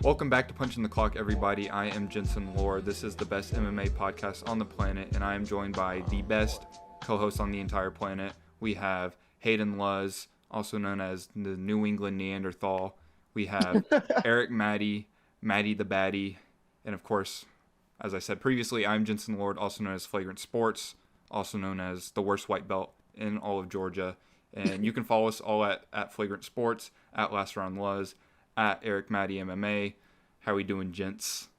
Welcome back to Punching the Clock, everybody. I am Jensen Lore. This is the best MMA podcast on the planet, and I am joined by the best co-host on the entire planet. We have Hayden Luz, also known as the New England Neanderthal. We have Eric Maddie the Baddie, and of course, as I said previously, I'm Jensen Lord, also known as Flagrant Sports, also known as the worst white belt in all of Georgia. And you can follow us all at Flagrant Sports, at Last Round Luz, at Eric Maddie MMA. How we doing, gents?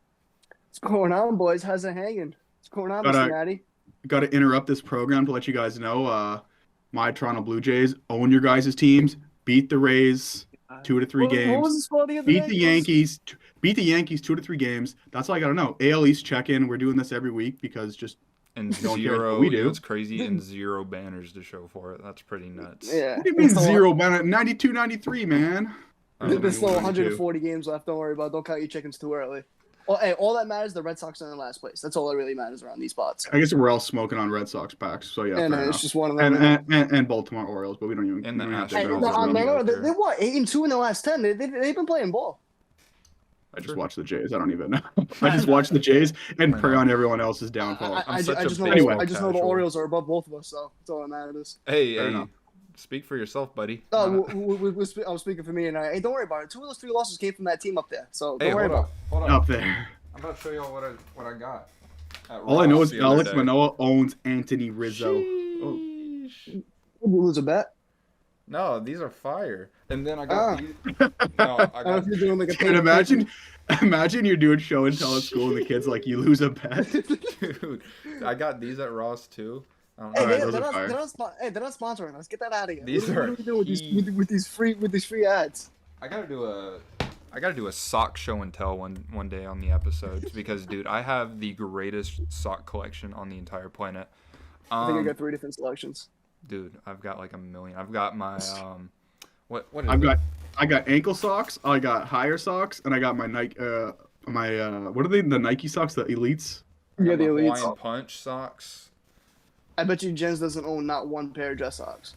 What's going on, boys? How's it hanging? What's going on, Mr. Maddie? Got to interrupt this program to let you guys know my Toronto Blue Jays own your guys' teams, beat the Rays 2 to 3 games. What was the score the other beat day? the Yankees, beat the Yankees 2 to 3 games. That's all I got to know. AL East check-in. We're doing this every week because just and don't zero, we do. It's crazy, and 0 banners to show for it. That's pretty nuts. Yeah. What do you mean 0 banner? 92, 93, man. There's still 140 games left. Don't worry about it. Don't count your chickens too early. Well, hey, all that matters, the Red Sox are in last place. That's all that really matters around these spots. I guess we're all smoking on Red Sox packs, so yeah. And it's just one of them. And Baltimore Orioles, but we don't even. And the Astros. They what? 8-2 in the last 10. They've been playing ball. I just watch the Jays. I don't even know. I just watch the Jays and pray on everyone else's downfall. I just know the Orioles are above both of us, so that's all that matters. Hey, speak for yourself, buddy. Oh, I was speaking for me, and hey, don't worry about it. 2 of those 3 losses came from that team up there, so don't worry about it. Hold on. Up there. I'm about to show y'all what I got. All I know is Alex Manoah owns Anthony Rizzo. Oh. Did you lose a bet? No, these are fire. And then I got these. No, I got. You're doing like a Dude, imagine you're doing show and tell at school and the kids like you lose a bet. Dude, I got these at Ross too. Hey, they're not sponsoring us. Get that out of here. These what are we doing with these free ads? I gotta do a sock show and tell one day on the episodes because, dude, I have the greatest sock collection on the entire planet. I think I got 3 different selections. Dude, I've got like a million. I've got my what is I got ankle socks, I got higher socks, and I got my Nike what are they? The Nike socks, the Elites. Yeah, the Elites. Hawaiian Punch socks. I bet you Jens doesn't own not one pair of dress socks.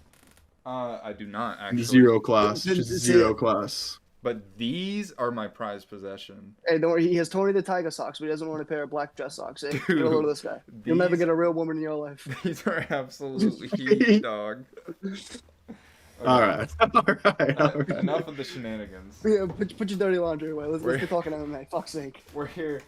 I do not actually. Zero class, just zero class. But these are my prized possession. Hey, don't worry. He has Tony the Tiger socks, but he doesn't own a pair of black dress socks. Hey, get a load of this guy. You'll never get a real woman in your life. These are absolutely huge, dog. Okay. All right. Enough of the shenanigans. Yeah, put your dirty laundry away. Let's get talking MMA. Fuck's sake. We're here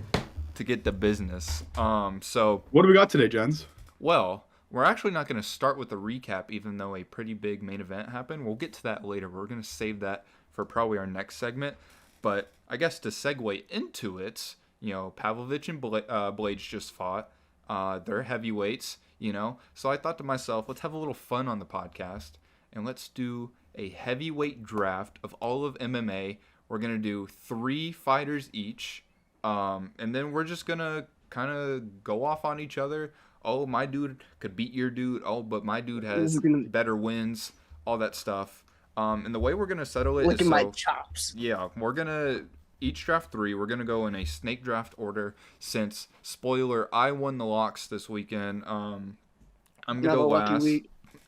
to get to business. So what do we got today, Jens? Well, we're actually not going to start with a recap, even though a pretty big main event happened. We'll get to that later. We're going to save that for probably our next segment. But I guess to segue into it, Pavlovich and Blaydes just fought. They're heavyweights, So I thought to myself, let's have a little fun on the podcast, and let's do a heavyweight draft of all of MMA. We're going to do 3 fighters each, and then we're just going to kind of go off on each other. Oh, my dude could beat your dude. Oh, but my dude has better wins, all that stuff. And the way we're going to settle it is my chops. Yeah, we're going to each draft 3. We're going to go in a snake draft order since, spoiler, I won the locks this weekend. I'm going to go last.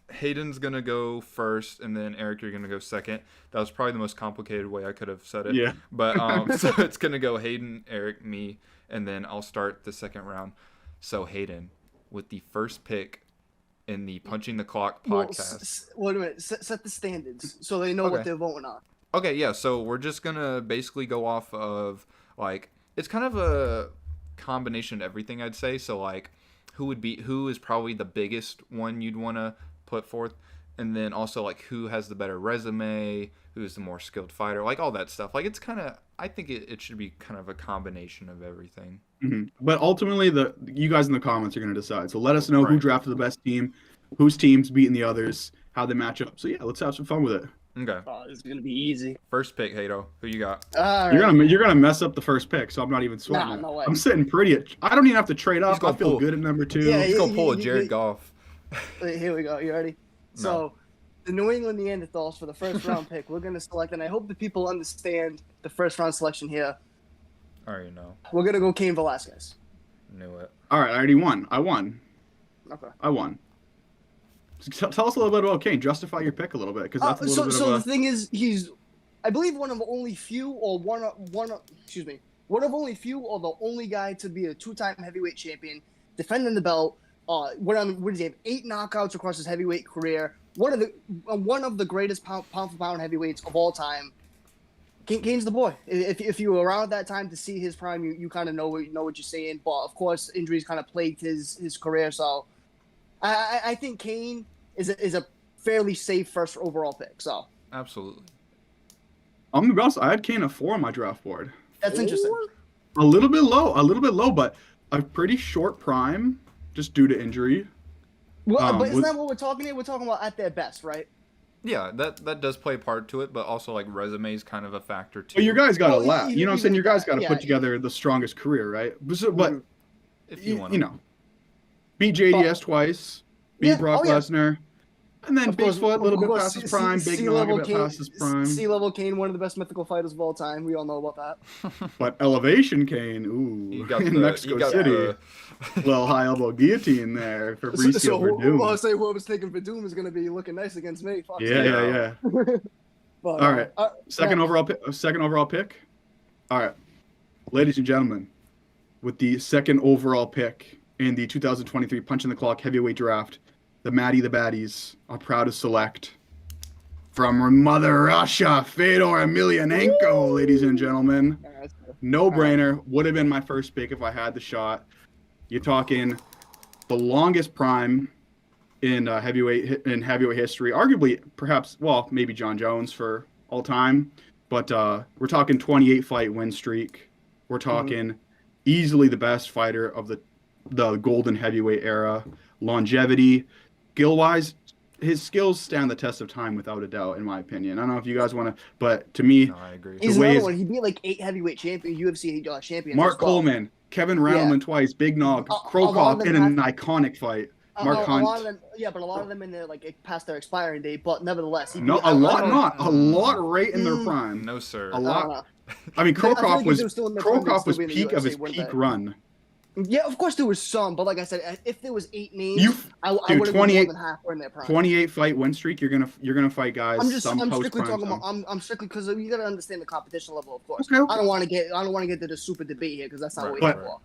Hayden's going to go first, and then Eric, you're going to go second. That was probably the most complicated way I could have said it. Yeah. But so it's going to go Hayden, Eric, me, and then I'll start the second round. So Hayden, with the first pick in the Punching the Clock podcast. Wait a minute. Set the standards so they know what they're voting on. Okay, yeah. So we're just going to basically go off of, it's kind of a combination of everything, I'd say. So, who is probably the biggest one you'd want to put forth, and then also, who has the better resume, who's the more skilled fighter, all that stuff. It's kind of, I think it should be kind of a combination of everything. Mm-hmm. But ultimately, you guys in the comments are going to decide. So let us know who drafted the best team, whose team's beating the others, how they match up. So yeah, let's have some fun with it. Okay. Oh, this is going to be easy. First pick, Hato. Who you got? You're gonna mess up the first pick, so I'm not even sweating it. No way. I'm sitting pretty. I don't even have to trade up. I feel good at number 2. Yeah, He's gonna pull a Jared Goff. Here we go. You ready? No. So, the New England Neanderthals for the first round pick, we're going to select, and I hope the people understand the first round selection here. I already know. We're going to go Cain Velasquez. Knew it. All right, I already won. I won. Okay. I won. So tell us a little bit about Cain. Justify your pick a little bit, because that's a little bit of a... the thing is, I believe one of only few or one of only few or the only guy to be a 2-time heavyweight champion, defending the belt. What does he have? 8 knockouts across his heavyweight career. One of the greatest pound for pound heavyweights of all time. Kane's the boy. If you were around at that time to see his prime, you kind of know what you're seeing. But of course, injuries kind of plagued his career. So I think Kane is a fairly safe first overall pick. So Absolutely. I'm gonna be honest, I had Kane at 4 on my draft board. that's interesting. A little bit low, but a pretty short prime just due to injury. Well, but isn't that what we're talking here? We're talking about at their best, right? Yeah, that does play a part to it, but also like resume is kind of a factor too. But your guys got to Well, lap. You know what I'm saying? Your guys got to yeah, put together the strongest career, right? But if you want, you know, beat JDS twice, beat Brock Lesnar, and then Bigfoot a little bit past his prime, Big Nog a bit past his prime. Sea-level Kane, one of the best mythical fighters of all time. We all know about that. But Elevation Kane, ooh, in Mexico City. Little high elbow guillotine there for Fabricio Verdum. I'll say whoever's taking Verdum is going to be looking nice against me. Fuck Yeah. But, all right, second overall pick. All right, ladies and gentlemen, with the second overall pick in the 2023 Punch in the Clock Heavyweight Draft, the Baddies are proud to select from Mother Russia, Fedor Emelianenko, ladies and gentlemen. No brainer. Would have been my first pick if I had the shot. You're talking the longest prime in heavyweight history, arguably, perhaps, well, maybe John Jones for all time, but we're talking 28-fight win streak. We're talking easily the best fighter of the golden heavyweight era. Longevity, skill-wise, his skills stand the test of time without a doubt, in my opinion. I don't know if you guys want to, but to me, no, I agree. He's another one. He beat like 8 heavyweight UFC champions. Mark Coleman, Kevin Randleman twice, Big Nog, Krokop in an iconic fight. Mark Hunt. A lot of them, but a lot of them in there like past their expiring date. But nevertheless, a lot right in their prime. No, sir. A lot. I mean, Krokop was peak of his peak run. Yeah, of course there was some, but like I said, if there was 8 names, I would have been more than half were in their prime. 28-fight win streak. You're gonna fight guys. I'm strictly talking about. I'm strictly because you got to understand the competition level, of course. Okay. I don't want to get to the super debate here because that's not what we're here for.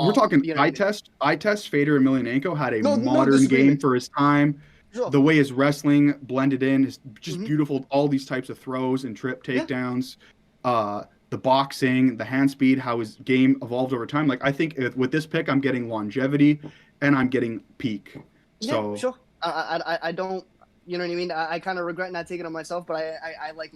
We're talking eye test. Fedor Emelianenko had a modern game for his time. Sure. The way his wrestling blended in is just beautiful. All these types of throws and trip takedowns. The boxing, the hand speed, how his game evolved over time. Like I think with this pick, I'm getting longevity and I'm getting peak. So sure. I don't. You know what I mean? I kind of regret not taking it myself, but I like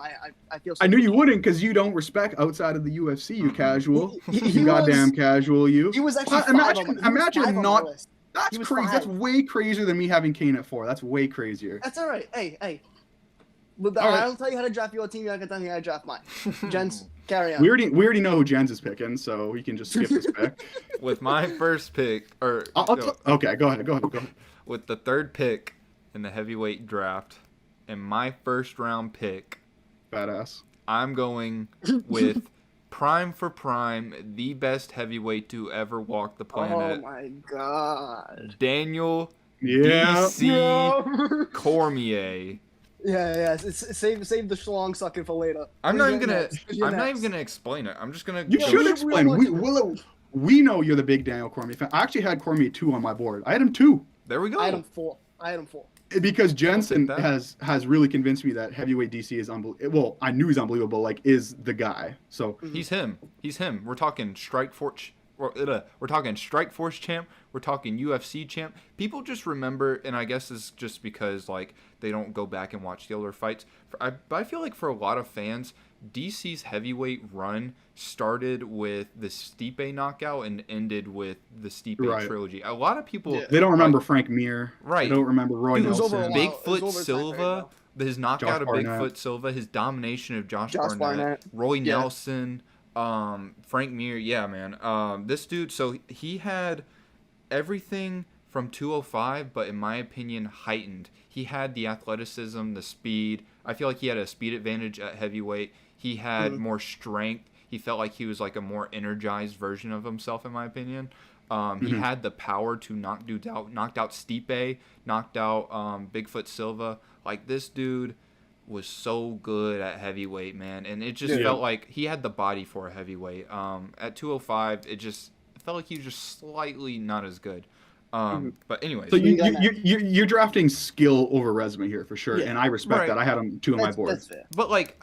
I feel. I knew you wouldn't because you don't respect outside of the UFC. You casual. You goddamn casual. You. He was actually imagine not. That's crazy. 5. That's way crazier than me having Kane at 4. That's way crazier. That's all right. Hey. But I don't tell you how to draft your team. You're not gonna tell me how to draft mine. Jens, carry on. We already know who Jens is picking, so we can just skip this pick. With my first pick, okay, go ahead. With the third pick in the heavyweight draft, and my first round pick, badass. I'm going with prime for prime, the best heavyweight to ever walk the planet. Oh my god. Daniel DC Cormier. Yeah. Save the schlong sucking for later. I'm not even gonna explain it. I'm just gonna. You should explain. We know you're the big Daniel Cormier fan. I actually had Cormier 2 on my board. I had him 2. There we go. I had him 4. Because Jensen has really convinced me that heavyweight DC is unbelievable. Well, I knew he's unbelievable. Like, is the guy. So he's him. We're talking Strikeforce. We're talking Strikeforce champ. We're talking UFC champ. People just remember, and I guess it's just because like they don't go back and watch the older fights. But I feel like for a lot of fans, DC's heavyweight run started with the Stipe knockout and ended with the Stipe trilogy. A lot of people they don't remember Frank Mir. Right. They don't remember Roy Nelson. Bigfoot Silva. His knockout of Bigfoot Silva. His domination of Josh Barnett. Roy Nelson. Frank Mir, yeah, man. This dude, so he had everything from 205, but in my opinion, heightened. He had the athleticism, the speed. I feel like he had a speed advantage at heavyweight. He had more strength. He felt like he was like a more energized version of himself, in my opinion. He had the power to knocked out Stipe, knocked out Bigfoot Silva. Like this dude, was so good at heavyweight, man, and it just Yeah. felt like he had the body for a heavyweight. At 205, it felt like he was just slightly not as good. But anyways, So you got you're drafting skill over resume here for sure, Yeah. and I respect Right. that. I had him 2 on my board. That's fair. but like,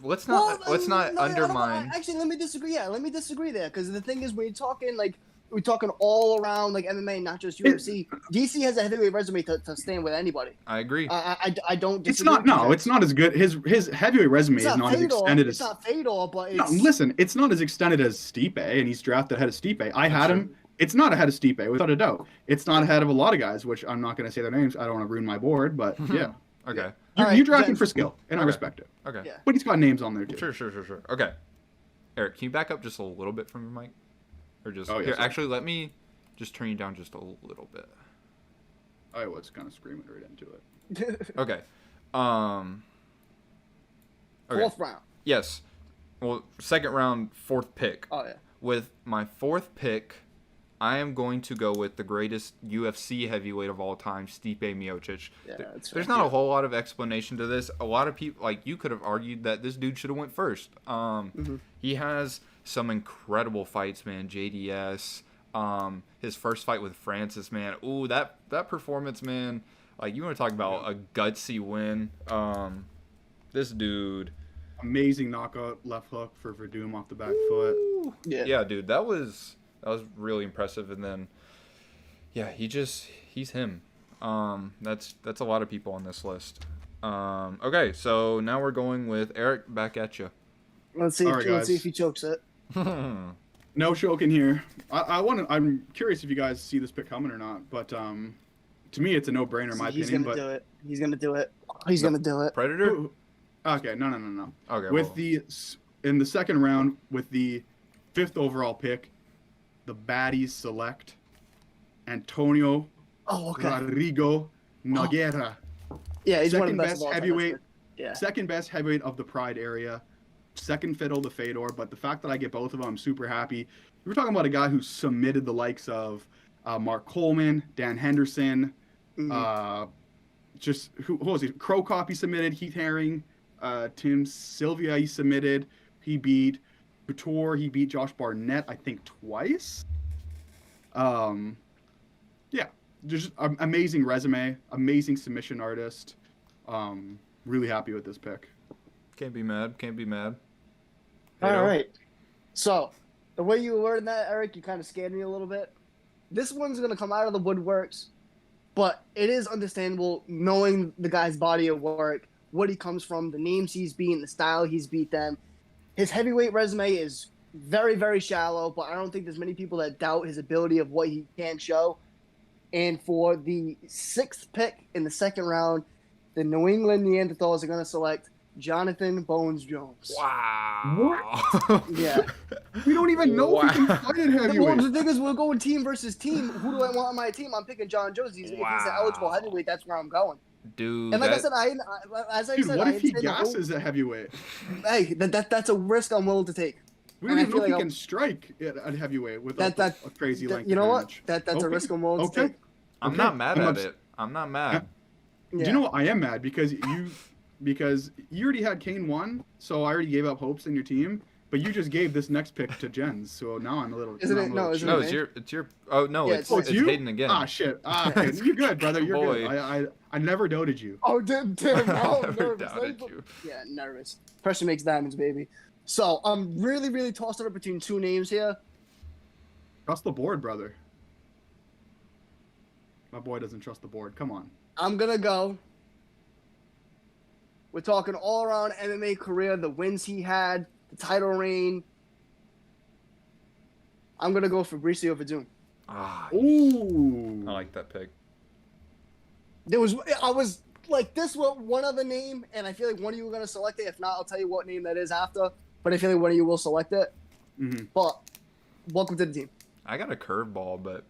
let's not No, undermine. Actually, let me disagree. Yeah, let me disagree there because the thing is, when you're talking like we're talking all around like MMA, not just UFC. DC has a heavyweight resume to stand with anybody. I agree. I don't. It's Disagree not. with you No, there. it's not as good. His heavyweight resume It's is not as fatal. extended It's as. not fatal, but No, it's. listen, it's not as extended as Stipe, and he's drafted ahead of Stipe. I had him. It's not ahead of Stipe, without a doubt. It's not ahead of a lot of guys, which I'm not going to say their names. I don't want to ruin my board, but yeah. Okay. You're drafting Jen. for skill, and I Okay. respect it. Okay. Yeah. But he's got names on there too. Sure. Okay. Eric, can you back up just a little bit from your mic? Or just Oh, yeah, here, sorry. actually let me just turn you down just a little bit. I was kind of screaming right into it. Okay. Okay. Fourth round. Yes. Well, second round, fourth pick. Oh yeah. With my fourth pick, I am going to go with the greatest UFC heavyweight of all time, Stipe Miocic. Yeah, that's There's fair. not a whole lot of explanation to this. A lot of people, like, you could have argued that this dude should have went first. He has some incredible fights, man. JDS, his first fight with Francis, man. Ooh, that performance, man. Like, you want to talk about a gutsy win. This dude. Amazing knockout left hook for Verdum off the back foot. Yeah. Dude, that was really impressive. And then, yeah, he's him. That's a lot of people on this list. Okay, so now we're going with Eric. Back at you. Let's see. All right, Let's see guys. if he chokes it. No choking here. I'm curious if you guys see this pick coming or not, but to me it's a no-brainer in my He's opinion. gonna But do it. He's gonna do it. He's gonna do it. Predator. Okay, no. Okay. With well, in the second round with the 5th overall pick, the baddies select Antonio Oh, okay. Rodrigo Nogueira. Yeah, he's one of Second the best best of all time. heavyweight. Yeah. Second best heavyweight of the Pride area. Second fiddle to Fedor, but the fact that I get both of them, I'm super happy. We're talking about a guy who submitted the likes of Mark Coleman, Dan Henderson, just who was he? Crow Copy submitted, Heath Herring, Tim Sylvia he submitted. He beat Couture, he beat Josh Barnett, I think twice. Yeah, just amazing resume, amazing submission artist. Really happy with this pick. can't be mad. All Hato? right. So, the way you worded that, Eric, you kind of scared me a little bit. This one's going to come out of the woodworks, but it is understandable knowing the guy's body of work, what he comes from, the names he's beaten, the style he's beat them. His heavyweight resume is very, very shallow, but I don't think there's many people that doubt his ability of what he can show. And for the 6th pick in the second round, the New England Neanderthals are going to select Jonathan Bones Jones. Wow. Yeah. We don't even know if he can fight at Well, heavyweight. the thing is, we're going team versus team. Who do I want on my team? I'm picking John Jones. If he's an eligible heavyweight, that's where I'm going. Dude. And like that, I said, as I Dude, said, what I if he understand the whole- gasses at heavyweight? Hey, that's a risk I'm willing to take. We And don't I even know feel if he like can strike at heavyweight with That- a crazy length. You know what? advantage. That's a Okay. risk I'm willing to Okay. take. I'm Okay. not mad I'm at ups- it. I'm not mad. Yeah. Do you know what? I am mad because you already had Kane 1, so I already gave up hopes in your team. But you just gave this next pick to Jens, so now I'm a little. Isn't now it- I'm a no, little isn't No, cheated. it's your. Oh no, Yeah, it's it's you? Hayden again. Ah shit. Okay. You're good, brother. You're Boy. good. I never doubted you. Oh, damn, now I'm Never nervous. doubted you. Yeah, nervous. Pressure makes diamonds, baby. So I'm really, really tossed up between two names here. Trust the board, brother. My boy doesn't trust the board. Come on. I'm gonna go. We're talking all around MMA career, the wins he had, the title reign. I'm gonna go Fabricio Verdum. Ah, Ooh. I like that pick. I was like, this was one other name, and I feel like one of you were gonna select it. If not, I'll tell you what name that is after. But I feel like one of you will select it. Mm-hmm. But welcome to the team. I got a curveball, but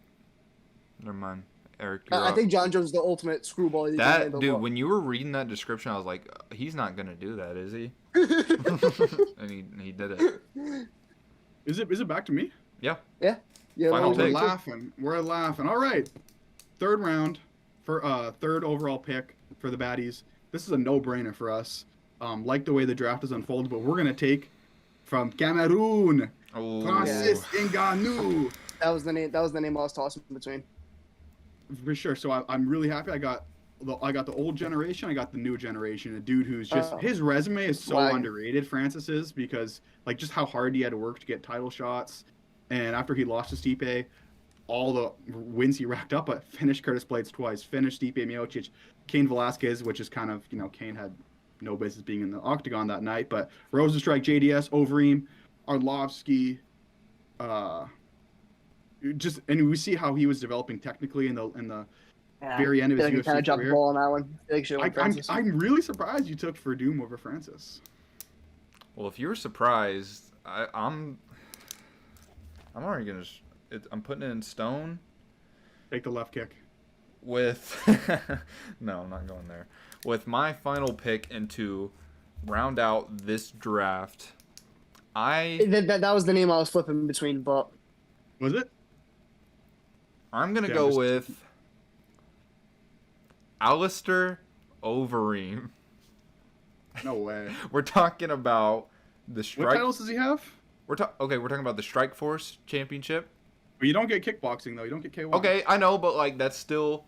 never mind. Eric, you're I up. think John Jones is the ultimate screwball. you can That handle. dude, when you were reading that description, I was like, he's not gonna do that, is he? And he did it. Is it back to me? Yeah. Yeah. Final well, We're pick. laughing. We're laughing. All right. Third round for third overall pick for the baddies. this is a no-brainer for us. Like the way the draft is unfolded, but we're gonna take from Cameroon, Oh, Francis Ngannou. That was the name. That was the name I was tossing between. For sure. So I'm really happy. I got the old generation. I got the new generation. A dude who's just his resume is so underrated. Francis is, because like just how hard he had to work to get title shots, and after he lost to Stipe, all the wins he racked up, but finished Curtis Blaydes twice, finished Stipe Miocic, Cain Velasquez, which is kind of, you know, Cain had no business being in the octagon that night, but Rosenstrike, JDS, Overeem, Arlovsky, and we see how he was developing technically in the very end of his UFC kind of dropped the career. ball on that one. I'm really surprised you took Verdum over Francis. Well, if you're surprised, I'm already gonna. I'm putting it in stone. Take the left kick. With no, I'm not going there. With my final pick and to round out this draft, That was the name I was flipping between, but Was it? I'm gonna go with Alistair Overeem. No way. We're talking about the strike. What titles does he have? We're talking about the Strike Force Championship. But you don't get kickboxing though. You don't get K1. Okay, I know, but like that's still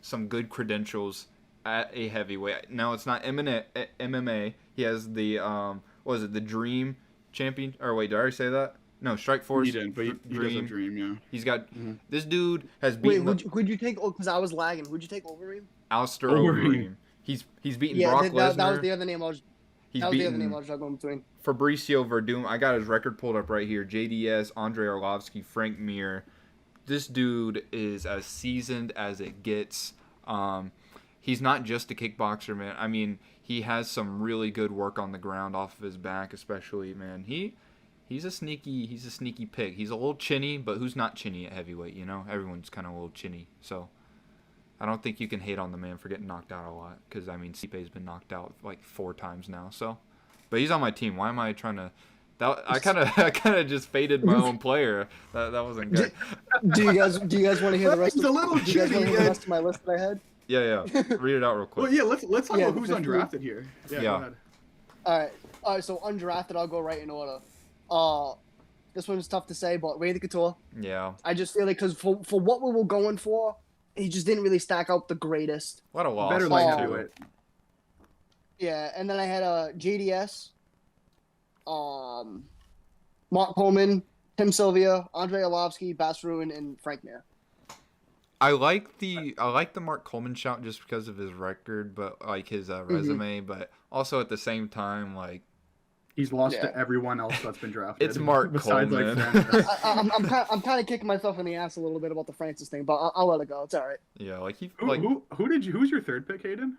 some good credentials at a heavyweight. Now it's not MMA. He has the what was it, the Dream Champion? Or wait, did I already say that? No, Strike Force. He didn't, but he does have Dream, yeah. He's got this dude has beaten. Wait, who'd you take? Oh, because I was lagging. Who'd you take over him? Alistair Overeem. He's beaten Brock Lesnar. That was the other name I was. He's that was the beaten other name I was juggling between. Fabricio Verdum. I got his record pulled up right here. JDS, Andre Arlovsky, Frank Mir. This dude is as seasoned as it gets. He's not just a kickboxer, man. I mean, he has some really good work on the ground off of his back, especially, man. He's a sneaky pick. He's a little chinny, but who's not chinny at heavyweight, you know? Everyone's kind of a little chinny. So I don't think you can hate on the man for getting knocked out a lot, because I mean, Stipe's been knocked out like 4 times now. So, but he's on my team. Why am I trying to? I kind of just faded my own player. That wasn't good. Do you guys want to hear the rest? He's a little do you guys want to hear the rest of my list that I had? Yeah. Read it out real quick. Well, yeah. Let's talk about who's undrafted here. Yeah. Go ahead. All right. So undrafted, I'll go right in order. This one's tough to say, but Randy Couture. Yeah. I just feel like because for what we were going for, he just didn't really stack out the greatest. What a loss. Better than to it. Yeah, and then I had JDS, Mark Coleman, Tim Sylvia, Andre Arlovsky, Bas Ruin, and Frank Mir. I like the Mark Coleman shout just because of his record, but like his resume, but also at the same time, like he's lost to everyone else that's been drafted. It's Mark Coleman. I'm kind of kicking myself in the ass a little bit about the Francis thing, but I'll let it go. It's all right. Yeah, like he who's your third pick, Hayden?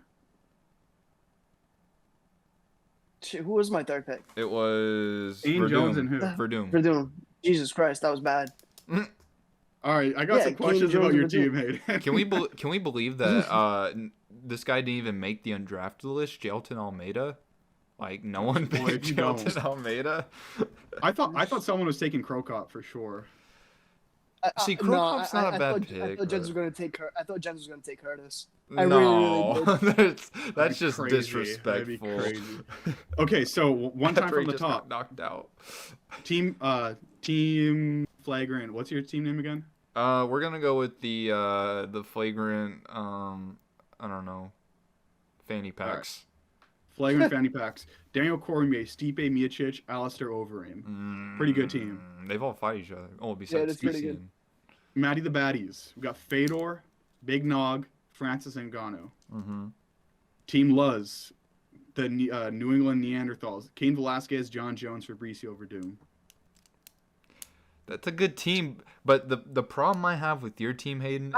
Who was my third pick? It was Ian Jones and who? Verdum. Jesus Christ, that was bad. All right, I got some questions about your team, Hayden. Can we believe that this guy didn't even make the undrafted list? Jelton Almeida, like no one picked Jelton Almeida. I thought someone was taking Krokop for sure. See, Krokop's not a bad pick. I thought Jens was going to take Curtis. No, really that's just crazy. disrespectful. Okay, so one time from the top. Knocked out. Team Flagrant. What's your team name again? We're gonna go with the Flagrant. I don't know. Fanny packs. Right. Flagrant fanny packs. Daniel Cormier, Stipe Miocic, Alistair Overeem. Pretty good team. They've all fought each other. Oh, besides that's pretty good. Matty the Baddies. We got Fedor, Big Nog, Francis Ngannou. Team Luz, the New England Neanderthals. Cain Velasquez, John Jones, Fabricio Verdum. That's a good team, but the problem I have with your team, Hayden, is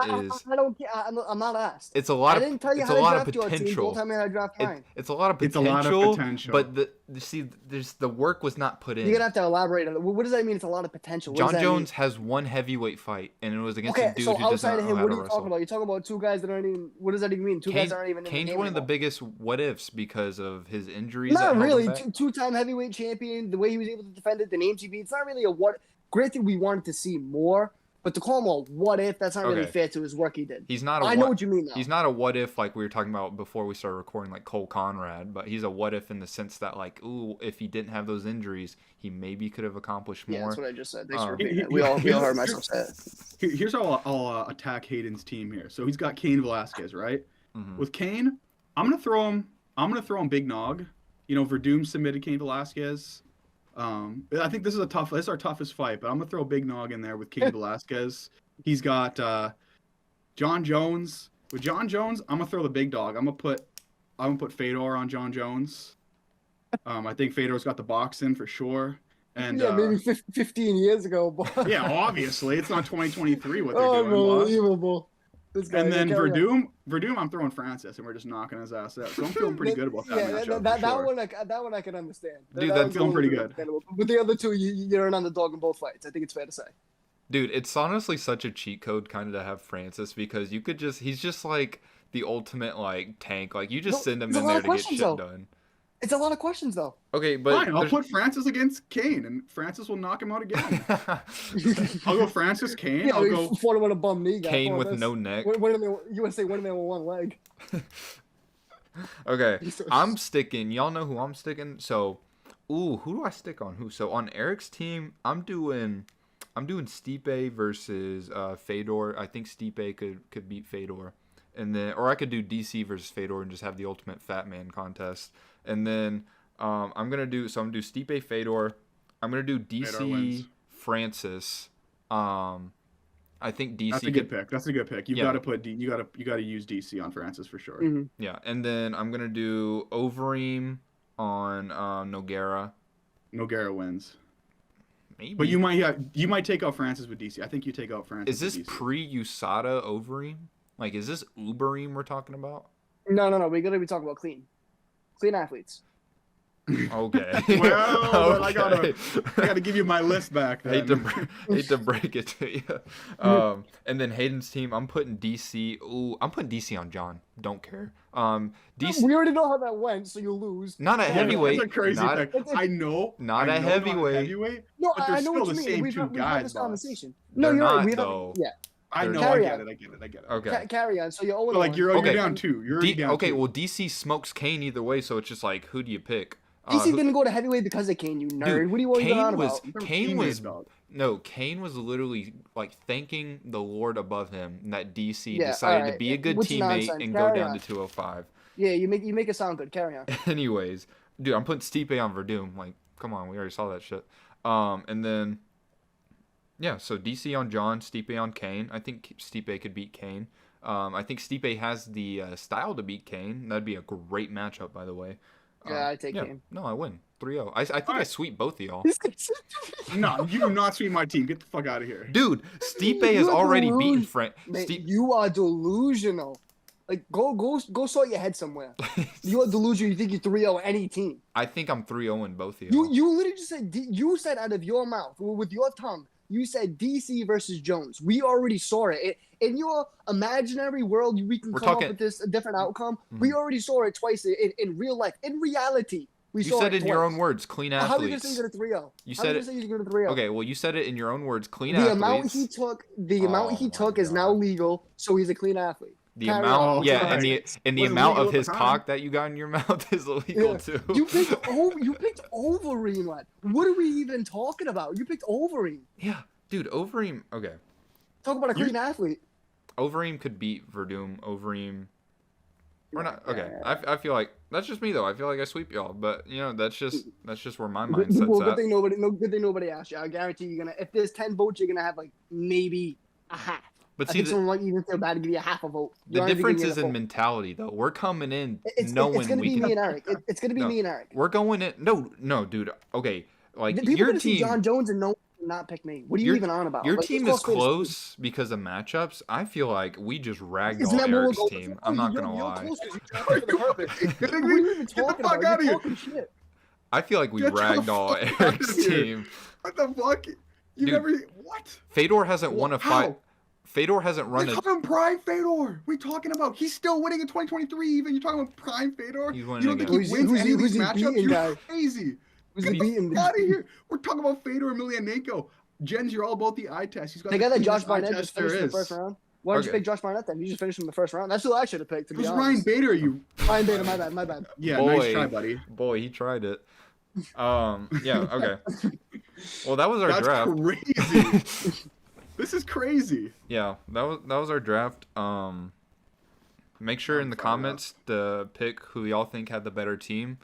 I don't. I'm not asked. it's a lot of I didn't tell you it's how a to lot draft of your team. potential. Don't tell me how to draft mine. It's a lot of potential. It's a lot of potential. But there's the work was not put in. You're gonna have to elaborate on it. What does that mean? It's a lot of potential. John Jones has one heavyweight fight, and it was against a dude so who doesn't outside of know him, how what to are you wrestle. talking about? You're talking about 2 guys that aren't even. What does that even mean? 2 guys aren't even in the Kane's game one of the anymore. biggest what ifs because of his injuries. Not that held really. him back. 2-time heavyweight champion. The way he was able to defend it, the names he beat. It's not really a what. Granted, we wanted to see more, But to call him a what if, that's not really Okay. fair to his work he did. He's not a I know what you mean now. He's not a what if like we were talking about before we started recording, like Cole Conrad, but he's a what if in the sense that like, ooh, if he didn't have those injuries, he maybe could have accomplished more. Yeah, that's what I just said. Thanks for He- repeating he- it. We all here's- heard myself say it. Here's how I'll attack Hayden's team here. So he's got Cain Velasquez, right? Mhm. With Cain, I'm gonna throw him Big Nog. You know, Verdum submitted Cain Velasquez. I think this is our toughest fight, but I'm gonna throw Big Nog in there with Cain Velasquez. He's got John Jones. With John Jones, I'm gonna throw the big dog. I'm gonna put Fedor on John Jones. I think Fedor's got the boxing for sure. And Yeah, maybe 15 years ago, but yeah, obviously it's not 2023 what they're doing. boss. unbelievable. This guy, And then carry on. Verdum, I'm throwing Francis, and we're just knocking his ass out. So I'm feeling pretty good about that matchup. that for sure. one I can understand. Dude, that that's one's feeling a pretty little good. understandable. But the other two, you're an underdog in both fights. I think it's fair to say. Dude, it's honestly such a cheat code kind of to have Francis because he's just like the ultimate like tank. Like you just No, send him there's in a lot there of to get shit questions, though. done. It's a lot of questions, though. Okay, but Fine, I'll there's- put Francis against Kane, and Francis will knock him out again. I'll go Francis, Kane. Yeah, I'll go. fought him with a bum knee guy. Kane Come on, with that's- no neck. You want to say one man with one leg? Okay, Jesus. I'm sticking. Y'all know who I'm sticking. So, who do I stick on? Who? So on Eric's team, I'm doing Stipe versus Fedor. I think Stipe could beat Fedor, and then or I could do DC versus Fedor and just have the ultimate fat man contest. And then I'm gonna do Stipe Fedor. I'm gonna do Fedor DC wins. Francis. I think DC. That's a good pick. That's a good pick. You've Yeah. got to put you got to use DC on Francis for sure. Mhm. Yeah, and then I'm gonna do Overeem on Nogueira. Nogueira wins, Maybe. but you might take out Francis with DC. I think you take out Francis. Is this with DC. pre-USADA Overeem? Like, is this Ubereem we're talking about? No. We're gonna be talking about clean athletes. Okay. Well, then I Okay. gotta give you my list back. Then. hate to break it to you. And then Hayden's team, I'm putting DC. Ooh, I'm putting DC on John. Don't care. DC. We already know how that went, so you lose. Not a Yeah, heavyweight. That's a crazy not, pick. I know. not I a know heavyweight. No, But I they're know still what you the mean. same We've two had guys, this boss. conversation. They're No, you're not, right. though. I know. Carry I on. get it. Okay. Carry on. So you're But like you're Okay. down two. You're already down Okay. two. Well, DC smokes Kane either way, so it's just like, who do you pick? DC Who- didn't go to heavyweight because of Kane, you nerd. What are you even on about? They're Kane teammates, was dog. no. Kane was literally like thanking the Lord above him that DC Yeah, decided to alright. be a good Which teammate nonsense. and go Carry down on. to 205. Yeah, you make it sound good. Carry on. Anyways, dude, I'm putting Stipe on Verdum. Like, come on, we already saw that shit. And then yeah, so DC on John, Stipe on Kane. I think Stipe could beat Kane. I think Stipe has the style to beat Kane. That'd be a great matchup, by the way. Yeah, I take Kane. No, I win 3-0. I think I Alright. sweep both of y'all. No, you do not sweep my team. Get the fuck out of here. Dude, Stipe You has are already delusional. beaten Frank. Mate, you are delusional. Like, go sort your head somewhere. You are delusional. You think you're 3-0 any team. I think I'm 3-0 in both of y'all. You literally just said you said out of your mouth with your tongue. You said DC versus Jones. We already saw it. In your imaginary world, we can We're come talking- up with this a different outcome. Mhm. We already saw it twice in real life. In reality, we You saw said it it in your twice. own words, clean How are you gonna say athletes. you're gonna 3-0? You How said are you it. gonna say you're gonna 3-0? Okay, well, you said it in your own words, clean The athletes. amount he took, Oh is my now God. legal, so he's a clean athlete. The Carry amount, on. yeah, Oh, and the Wasn't amount legal of at the his time. cock that you got in your mouth is illegal Yeah. too. You picked Overeem, lad. What are we even talking about? You picked Overeem. Yeah, dude, Overeem. Okay, Talk about a clean athlete. Overeem could beat Verdum. Overeem. We're not Yeah, okay. yeah. I feel like that's just me though. I feel like I sweep y'all, but you know that's just where my Well, mindset's good at. thing nobody asked you. I guarantee you're gonna. If there's 10 votes, you're gonna have like maybe a half. But I see, think the, someone might even feel bad to give you a half a vote. You the aren't even difference giving is it a in vote. mentality though. We're coming in It's knowing gonna we be can. me and Eric. It's gonna be No. me and Eric. We're going in. No, dude. Okay, like People are your gonna see team. John Jones and no one will not pick me. What are you Your- even on about? Your Like, team let's is call it a spade. close because of matchups. I feel like we just ragged Isn't all that what we're Eric's going team. for? I'm not You're- gonna you're lie. close 'cause you drafted for the purpose. Kidding What are me? you even Get the talking fuck about? outta You're here. talking shit. I feel like we Get the ragged all fuck outta Eric's here. team. What the fuck? You Dude. never. What? Fedor hasn't won a How? fight. Fedor hasn't run We're a. talking prime Fedor. What are you talking about? He's still winning in 2023. Even you're talking about prime Fedor. He's You winning don't think again. he wins Who's any of these he matchups? beating, You're guy? crazy. Who's Get he the beating? fuck out of here. We're talking about Fedor Emelianenko. Jens, you're all about the eye test. He's got They the got that cleanest Josh eye Barnett just test there finished in the is. first round. Why didn't you Okay. pick Josh Barnett then? You just finished him in the first round. That's who I should have picked, to be Who's honest. Ryan Bader? You Ryan Bader, my bad. Yeah, Boy. nice try, buddy. Boy, he tried it. Yeah, okay. Well, that was our That's draft. crazy. This is crazy. Yeah, that was our draft. Make sure in the fired up. comments to pick who y'all think had the better team.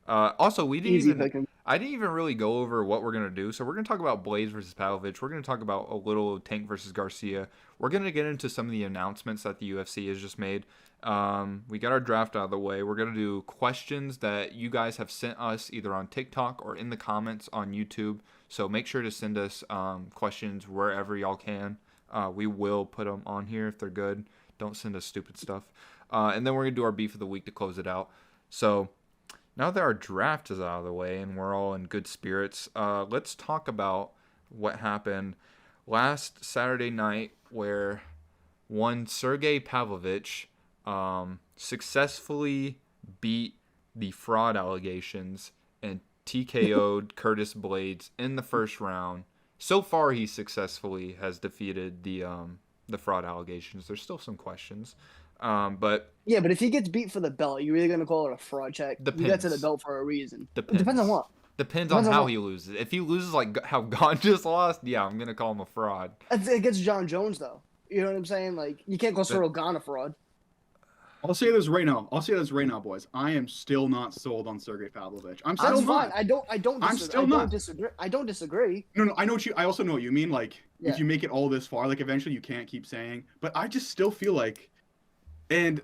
Also, Easy picking. I didn't even really go over what we're gonna do. So we're gonna talk about Blaydes versus Pavlovich. We're gonna talk about a little Tank versus Garcia. We're gonna get into some of the announcements that the UFC has just made. We got our draft out of the way. We're gonna do questions that you guys have sent us either on TikTok or in the comments on YouTube. So make sure to send us questions wherever y'all can. We will put them on here if they're good. Don't send us stupid stuff. And then we're gonna do our beef of the week to close it out. So now that our draft is out of the way and we're all in good spirits, let's talk about what happened last Saturday night, where one Sergey Pavlovich successfully beat the fraud allegations and TKO'd Curtis Blaydes in the first round. So far, he successfully has defeated the fraud allegations. There's still some questions, but Yeah, but if he gets beat for the belt, you're really gonna call it a fraud check. You got to the Depends. belt for a reason. Depends. Depends on what. Depends on Depends on how what. he loses. If he loses like how Gon just lost, yeah, I'm gonna call him a fraud. It's against John Jones, though. You know what I'm saying? Like, you can't call Cyril Gane a fraud. I'll say this right now. Boys. I am still not sold on Sergey Pavlovich. I'm still That's not. fine. I don't disagree. I'm still not. I don't disagree. No, I know what you. I also know what you mean. Like, Yeah. if you make it all this far, like eventually you can't keep saying. But I just still feel like, and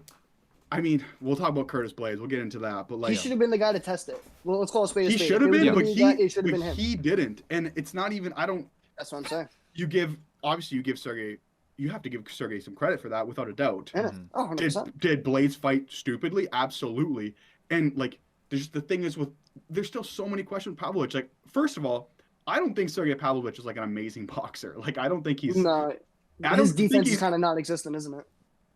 I mean, we'll talk about Curtis Blaydes. We'll get into that. But like, He should have been the guy to test it. Well, let's call a spade a he spade. should have If it been, was but the guy, it should have been him. he didn't. And it's not even. I don't. That's what I'm saying. You give Sergey. You have to give Sergey some credit for that, without a doubt. Yeah. Oh, 100%. Did Blaydes fight stupidly? Absolutely. And like, the thing is there's still so many questions with Pavlovich. Like, first of all, I don't think Sergey Pavlovich is like an amazing boxer. Like, I don't think he's. No, I don't his think defense is he's. kind of non-existent, isn't it?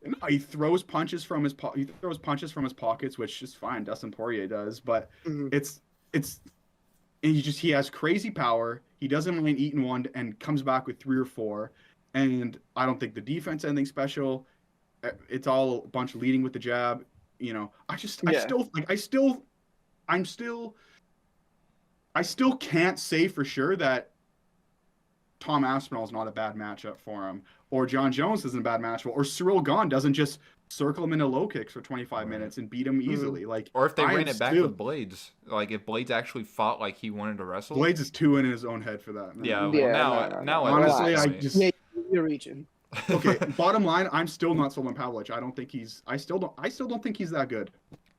No, he throws punches from his pockets, which is fine. Dustin Poirier does, but Mhm. it's and he has crazy power. He doesn't mind eating one and comes back with 3 or 4. And I don't think the defense anything special. It's all a bunch of leading with the jab. You know, I still can't say for sure that Tom Aspinall is not a bad matchup for him, or John Jones isn't a bad matchup, or Cyril Gane doesn't just circle him into low kicks for 25 minutes and beat him easily. Like, Or if they I ran am it back still- with Blades, like if Blades actually fought like he wanted to wrestle. Blaydes is too in his own head for that. Man. Yeah. Well, Yeah, now honestly, I relax. just Yeah, you're reaching. okay. Bottom line, I'm still not sold on Pavlovich. I still don't think he's that good.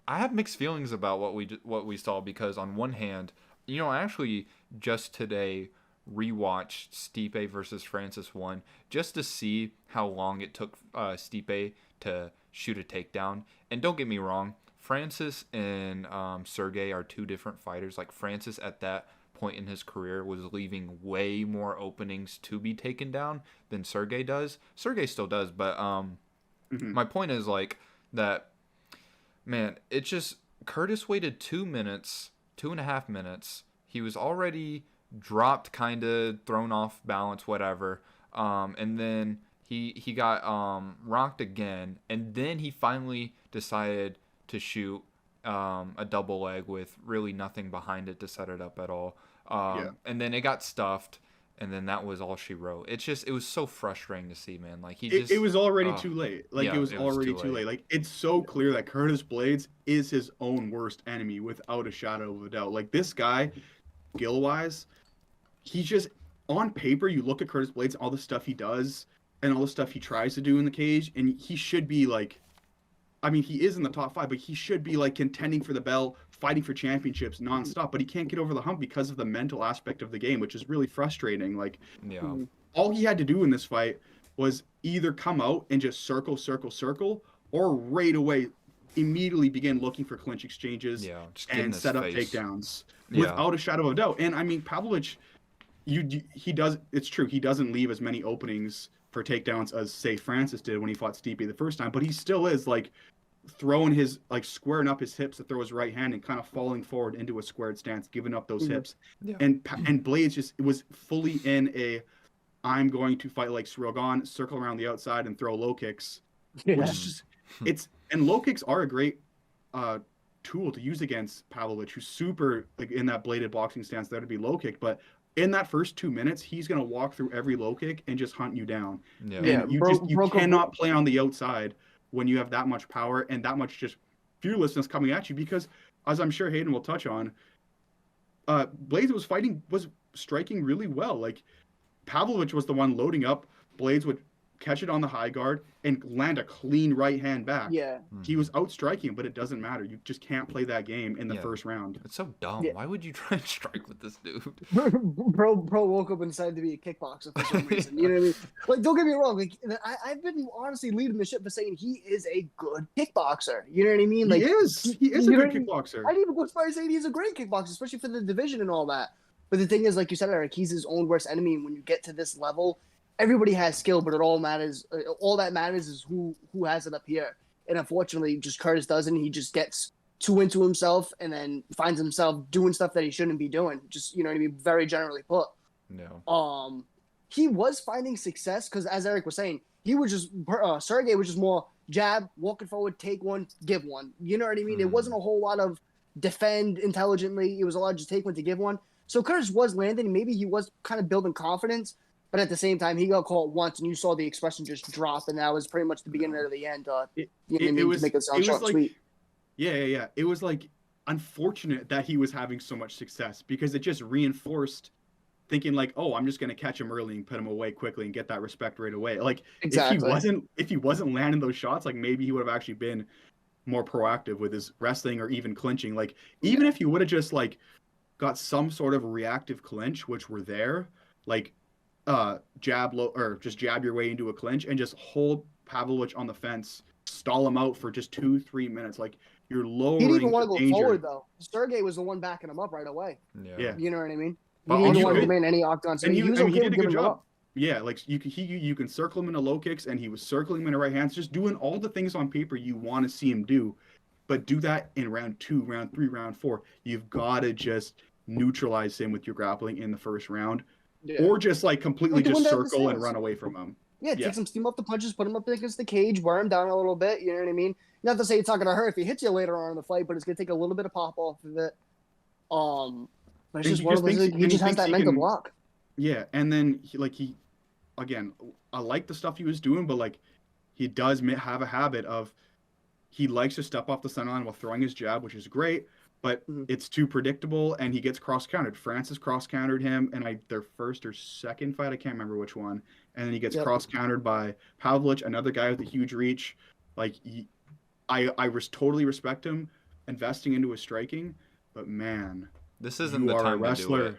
I have mixed feelings about what we saw, because on one hand, I actually just today rewatched Stipe versus Francis 1 just to see how long it took Stipe to shoot a takedown. And don't get me wrong, Francis and Sergey are two different fighters. Like, Francis at that point in his career was leaving way more openings to be taken down than Sergey does. Sergey still does, but my point is like that. Man, it just Curtis waited 2.5 minutes. He was already dropped, kind of thrown off balance, whatever. And then he got rocked again, and then he finally decided to shoot a double leg with really nothing behind it to set it up at all. And then it got stuffed, and then that was all she wrote. It was so frustrating to see, man. Like, It was already too late. Like, yeah, it was it was already too too late. late. Like, it's so clear that Curtis Blaydes is his own worst enemy without a shadow of a doubt. Like, this guy, skill-wise, he just, on paper, you look at Curtis Blaydes, all the stuff he does and all the stuff he tries to do in the cage, and he should be like, I mean, he is in the top 5, but he should be like contending for the belt, fighting for championships nonstop. But he can't get over the hump because of the mental aspect of the game, which is really frustrating. Like, Yeah. all he had to do in this fight was either come out and just circle, or right away immediately begin looking for clinch exchanges Yeah, just get in and his set up face. takedowns Yeah. without a shadow of a doubt. And I mean, Pavlovich, he does. It's true. He doesn't leave as many openings for takedowns as, say, Francis did when he fought Stipe the first time, but he still is like throwing his like squaring up his hips to throw his right hand and kind of falling forward into a squared stance, giving up those hips. Yeah. And Blaydes just was fully in a I'm going to fight like Cyril Gane, circle around the outside and throw low kicks, which is just and low kicks are a great tool to use against Pavlovich, who's super like in that bladed boxing stance there to be low kick, but in that first 2 minutes, he's gonna walk through every low kick and just hunt you down. Yeah. And you cannot play on the outside when you have that much power and that much just fearlessness coming at you, because as I'm sure Hayden will touch on, Blaydes was striking really well. Like Pavlovich was the one loading up. Blaydes would catch it on the high guard and land a clean right hand back. Yeah. He was outstriking, but it doesn't matter. You just can't play that game in the Yeah. first round. It's so dumb. Yeah. Why would you try and strike with this dude? Bro woke up and decided to be a kickboxer for some reason. You know what I mean? Like, don't get me wrong. Like, I've been honestly leading the ship for saying he is a good kickboxer. You know what I mean? Like, He is a good kickboxer. I'd even go as far as saying he's a great kickboxer, especially for the division and all that. But the thing is, like you said, Eric, he's his own worst enemy. And when you get to this level, everybody has skill, but it all matters. All that matters is who has it up here. And unfortunately, just Curtis doesn't. He just gets too into himself and then finds himself doing stuff that he shouldn't be doing. Just, you know what I mean? Very generally put. No. He was finding success because, as Eric was saying, he was just Sergey was just more jab, walking forward, take one, give one. You know what I mean? It wasn't a whole lot of defend intelligently. It was a lot of just take one to give one. So Curtis was landing. Maybe he was kind of building confidence. But at the same time, he got caught once, and you saw the expression just drop, and that was pretty much the beginning of the end. It was make it sound short, like, sweet. Yeah. It was like unfortunate that he was having so much success, because it just reinforced thinking like, oh, I'm just gonna catch him early and put him away quickly and get that respect right away. Like Exactly. if he wasn't landing those shots, like maybe he would have actually been more proactive with his wrestling or even clinching. Like even if he would have just like got some sort of reactive clinch, which were there, like jab low or just jab your way into a clinch and just hold Pavlovich on the fence, stall him out for just 2-3 minutes. Like you're lowering. He didn't even want to go danger. forward though. Sergey was the one backing him up right away. Yeah. You know what I mean? But He didn't also- want to demand any octagon. So And he was he okay did with a good giving him job. up. Yeah, like you can circle him into low kicks, and he was circling him into right hands, just doing all the things on paper you want to see him do. But do that in round 2, round 3, round 4. You've got to just neutralize him with your grappling in the first round, or just like completely Like the just one that circle and was- run away from him. Yeah, take some steam off the punches, put him up against the cage, wear him down a little bit. You know what I mean? Not to say it's not going to hurt if he hits you later on in the fight, but it's going to take a little bit of pop off of it. But it's And just he one just of those. thinks- He and just he has that thinks he mental can- block. Yeah, and then he again, I like the stuff he was doing, but like he does have a habit of he likes to step off the center line while throwing his jab, which is great, but it's too predictable, and he gets cross-countered. Francis cross-countered him, and their first or second fight, I can't remember which one, and then he gets cross-countered by Pavlovich, another guy with a huge reach. Like, I totally respect him investing into his striking, but man, This isn't you the are a time to do wrestler. it.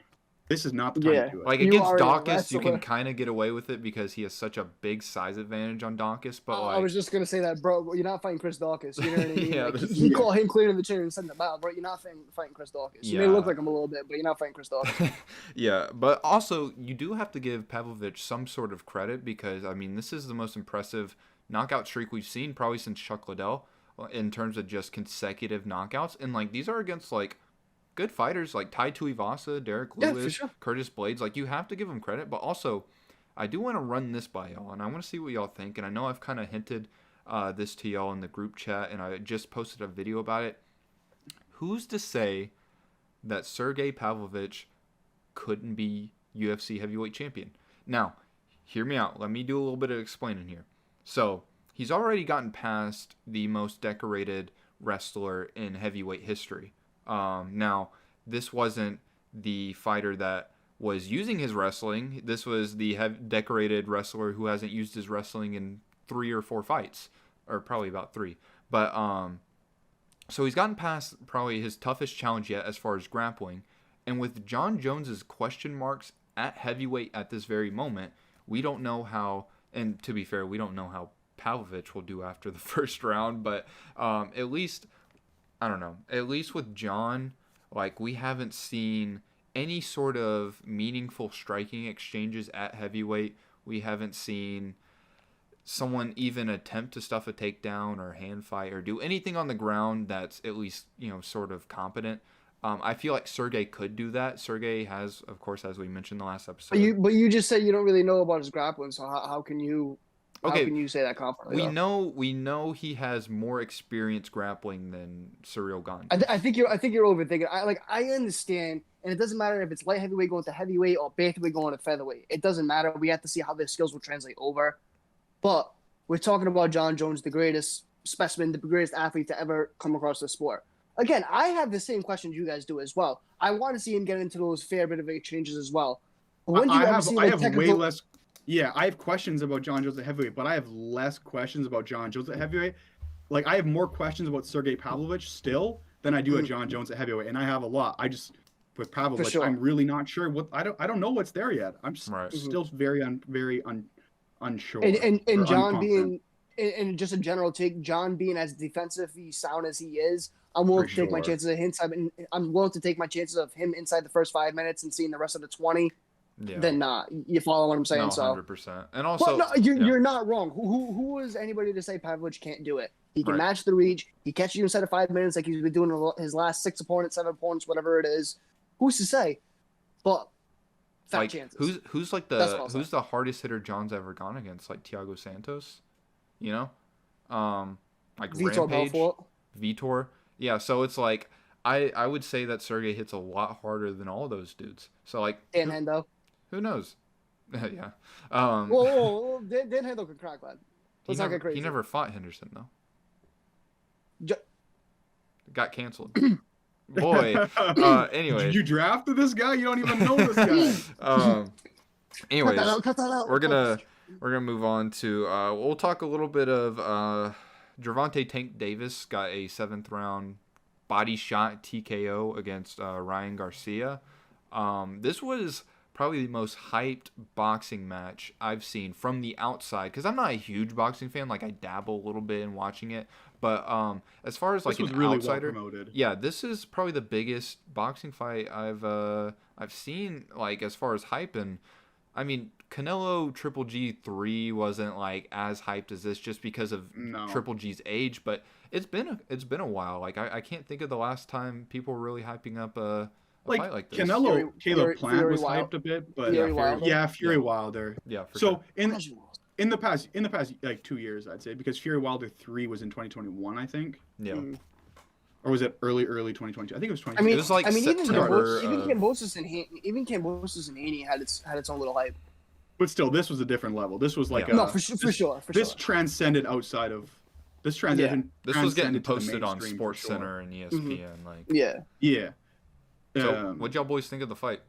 This is not the time to do it. Like You against are a Dawkins, you can wrestler. kind of get away with it because he has such a big size advantage on Dawkins. But I like, was just gonna say that, bro. You're not fighting Chris Dawkins. You know what I mean? Yeah, Like, this- he called him clear in the chair and sent him out, bro. You're not fighting Chris Dawkins. You may Yeah. look like him a little bit, but you're not fighting Chris Dawkins. yeah, but also you do have to give Pavlovich some sort of credit because I mean this is the most impressive knockout streak we've seen probably since Chuck Liddell in terms of just consecutive knockouts, and like these are against like good fighters like Tai Tuivasa, Derek Yeah, for Lewis, sure. Curtis Blaydes. Like you have to give them credit, but also I do want to run this by y'all, and I want to see what y'all think. And I know I've kind of hinted this to y'all in the group chat, and I just posted a video about it. Who's to say that Sergey Pavlovich couldn't be UFC heavyweight champion? Now, hear me out. Let me do a little bit of explaining here. So, he's already gotten past the most decorated wrestler in heavyweight history. Now, this wasn't the fighter that was using his wrestling. This was the decorated wrestler who hasn't used his wrestling in 3 or 4 fights, or probably about 3. But so he's gotten past probably his toughest challenge yet as far as grappling. And with John Jones's question marks at heavyweight at this very moment, we don't know how. And to be fair, we don't know how Pavlovich will do after the first round. But at least, I don't know. At least with John, like we haven't seen any sort of meaningful striking exchanges at heavyweight. We haven't seen someone even attempt to stuff a takedown or hand fight or do anything on the ground that's at least, sort of competent. I feel like Sergey could do that. Sergey has, of course, as we mentioned in the last episode. But you just said you don't really know about his grappling, so how can you say that confidently? We know he has more experience grappling than Cyril Gane. I think you're overthinking. I understand, and it doesn't matter if it's light heavyweight going to heavyweight or bantamweight going to featherweight. It doesn't matter. We have to see how their skills will translate over. But we're talking about John Jones, the greatest specimen, the greatest athlete to ever come across the sport. Again, I have the same questions you guys do as well. I want to see him get into those fair bit of exchanges as well. But when do you ever see way less. Yeah, I have questions about John Jones at heavyweight, but I have less questions about John Jones at heavyweight. Like, I have more questions about Sergey Pavlovich still than I do at John Jones at heavyweight, and I have a lot. With Pavlovich, sure. I'm really not sure what I don't know what's there yet. I'm still very unsure. And John being, and just a general take, John being as defensively sound as he is, I'm willing to take my chances of him. I'm willing to take my chances of him inside the first 5 minutes and seeing the rest of the 20. Yeah. Then not. You follow what I'm saying? No, 100%. And also, but no, you're not wrong. Who is anybody to say Pavlovich can't do it? He can match the reach. He catches you inside of 5 minutes, like he's been doing his last 6 opponents, 7 opponents, whatever it is. Who's to say? But fat chances. Who's the hardest hitter John's ever gone against? Like Thiago Santos, like Vitor Rampage, Belfort. Vitor. Yeah, so it's like I would say that Sergey hits a lot harder than all those dudes. So like Dan Hendo. Who knows? Yeah. Whoa, Dan Hendo can crack, lad. Let's not get crazy. He never fought Henderson though. Got canceled. Boy. Anyway. You drafted this guy? You don't even know this guy. Anyways, cut that out. we're gonna move on to we'll talk a little bit of Gervonta Tank Davis got a 7th round body shot TKO against Ryan Garcia. This was probably the most hyped boxing match I've seen from the outside, because I'm not a huge boxing fan. Like, I dabble a little bit in watching it, but as far as like an really outsider, yeah, this is probably the biggest boxing fight I've seen, like, as far as hype. And I mean, Canelo Triple G 3 wasn't like as hyped as this just because of Triple G's age, but it's been a while. Like, I can't think of the last time people were really hyping up a fight like this. Caleb Plant was hyped a bit, but Fury Wilder. Yeah, for so sure. in the past like 2 years, I'd say, because Fury Wilder 3 was in 2021, I think. Yeah. Or was it early 2022? I think it was 2022. It was like September. Even Kambosos and Haney had its own little hype. But still, this was a different level. This was like for sure. This transcended outside of this transition. This was getting posted on Sports Center and ESPN. Like yeah. So, what'd y'all boys think of the fight?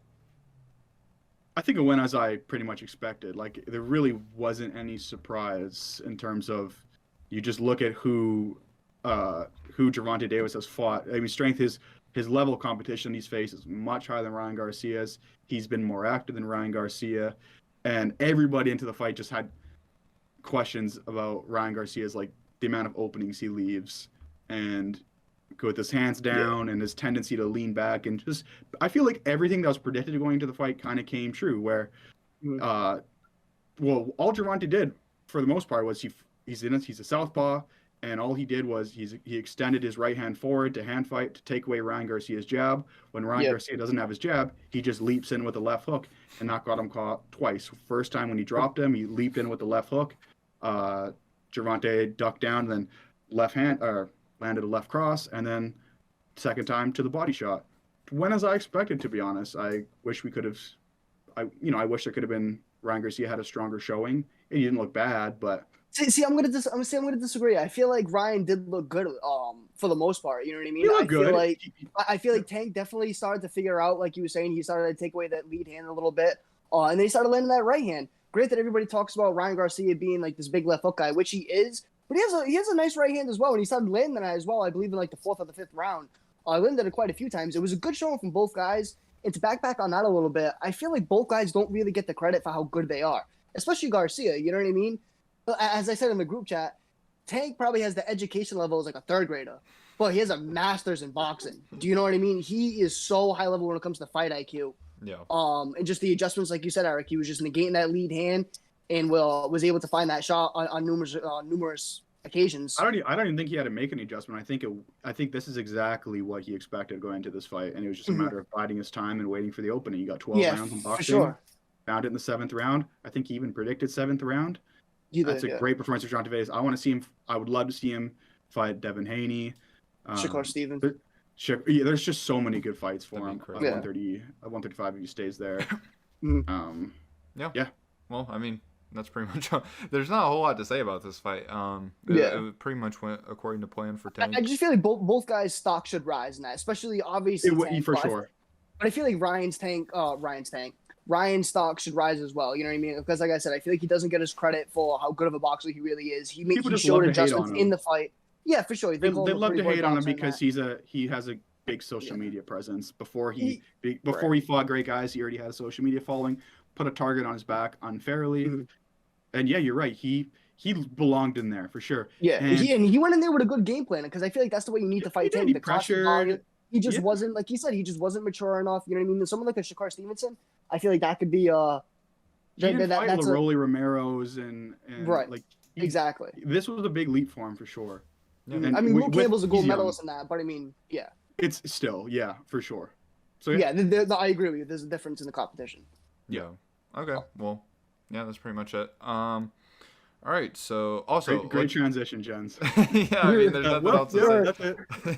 I think it went as I pretty much expected. Like, there really wasn't any surprise in terms of, you just look at who Gervonta Davis has fought. I mean, strength, his level of competition he's faced is much higher than Ryan Garcia's. He's been more active than Ryan Garcia, and everybody into the fight just had questions about Ryan Garcia's, like, the amount of openings he leaves, and with his hands down and his tendency to lean back, and just, I feel like everything that was predicted going into the fight kind of came true, where all Gervonta did for the most part was he's a southpaw, and all he did was he extended his right hand forward to hand fight to take away Ryan Garcia's jab. When Ryan Garcia doesn't have his jab, he just leaps in with a left hook, and that got him caught twice. First time when he dropped him, he leaped in with the left hook. Gervonta ducked down, and then landed a left cross, and then second time to the body shot. Went as I expected, to be honest. I wish we could have. I wish there could have been. Ryan Garcia had a stronger showing. He didn't look bad, but I'm gonna disagree. I feel like Ryan did look good, for the most part. You know what I mean? He looked good. I feel like Tank definitely started to figure out, like you were saying, he started to take away that lead hand a little bit, and then he started landing that right hand. Great that everybody talks about Ryan Garcia being like this big left hook guy, which he is. But he has a nice right hand as well, and he started landing that as well, I believe, in like the 4th or the 5th round. I landed it quite a few times. It was a good showing from both guys. And to back on that a little bit, I feel like both guys don't really get the credit for how good they are, especially Garcia, you know what I mean? As I said in the group chat, Tank probably has the education level as like a 3rd grader, but he has a master's in boxing. Do you know what I mean? He is so high level when it comes to fight IQ. Yeah. And just the adjustments, like you said, Eric, he was just negating that lead hand. and was able to find that shot on numerous occasions. I don't even think he had to make an adjustment. I think this is exactly what he expected going into this fight, and it was just a matter of biding his time and waiting for the opening. He got 12 rounds in boxing. For sure. Found it in the 7th round. I think he even predicted 7th round. That's a great performance for Gervonta Davis. I want to see him. I would love to see him fight Devin Haney. Shakur Stevens. There's just so many good fights for him. At 135 if he stays there. Yeah. Well, I mean, that's pretty much. There's not a whole lot to say about this fight. It pretty much went according to plan for Tank. I just feel like both guys' stock should rise in that, especially obviously. For sure. But I feel like Ryan's stock should rise as well. You know what I mean? Because like I said, I feel like he doesn't get his credit for how good of a boxer he really is. He showed adjustments in the fight. Yeah, for sure. They love to hate on him because he has a big social media presence. Before he fought great guys, he already had a social media following. Put a target on his back unfairly. And yeah, you're right. He belonged in there for sure. Yeah, and he went in there with a good game plan because I feel like that's the way you need to fight Tank. The pressured. He just wasn't, like he said, he just wasn't mature enough. You know what I mean? Someone like a Shakur Stevenson, I feel like that could be he didn't fight Rolly Romero's and right. Like exactly. This was a big leap for him for sure. Yeah. I mean, Luke Campbell's a gold medalist in that, but I mean, yeah. It's still, for sure. So I agree with you. There's a difference in the competition. Yeah. Okay. Well, yeah, that's pretty much it. All right. So also great transition, Jens. Yeah, I mean, there's nothing else to say.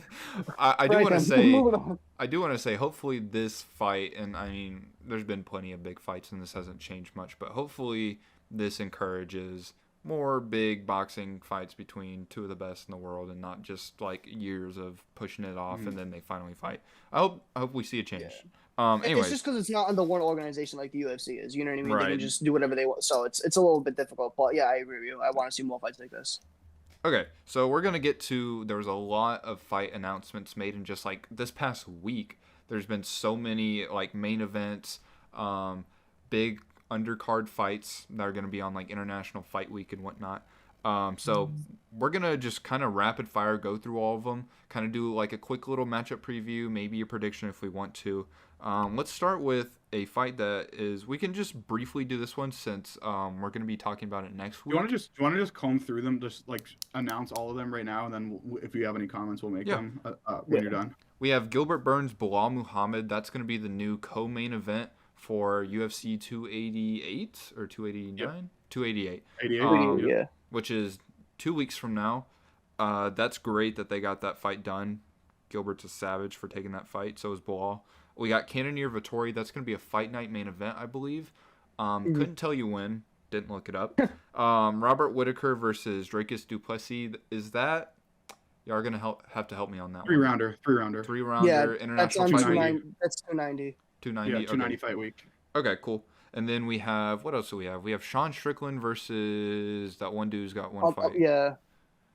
I do want to say, hopefully this fight, and I mean, there's been plenty of big fights, and this hasn't changed much, but hopefully this encourages more big boxing fights between two of the best in the world, and not just like years of pushing it off and then they finally fight. I hope we see a change. Anyways. It's just because it's not under one organization like the UFC is. You know what I mean? Right. They can just do whatever they want. So it's a little bit difficult. But yeah, I agree with you. I want to see more fights like this. Okay, so we're gonna get to. There was a lot of fight announcements made in just like this past week. There's been so many like main events, big undercard fights that are gonna be on like International Fight Week and whatnot. So we're gonna just kind of rapid fire go through all of them. Kind of do like a quick little matchup preview, maybe a prediction if we want to. Let's start with a fight that is. We can just briefly do this one since we're going to be talking about it next week. Do you want to just comb through them, just like announce all of them right now, and then if you have any comments, we'll make them when you're done. We have Gilbert Burns, Bilal Muhammad. That's going to be the new co-main event for UFC 288 or 289, 288. 88, which is 2 weeks from now. That's great that they got that fight done. Gilbert's a savage for taking that fight. So is Bilal. We got Cannonier Vettori. That's going to be a fight night main event, I believe. Couldn't tell you when. Didn't look it up. Robert Whittaker versus Dracus du Plessis. Is that... Y'all are going to have to help me on that one. Three rounder. Yeah, international that's fight week. That's 290. 290. Yeah, 290 fight week. Okay, cool. And then we have... What else do we have? We have Sean Strickland versus... That one dude's got one fight.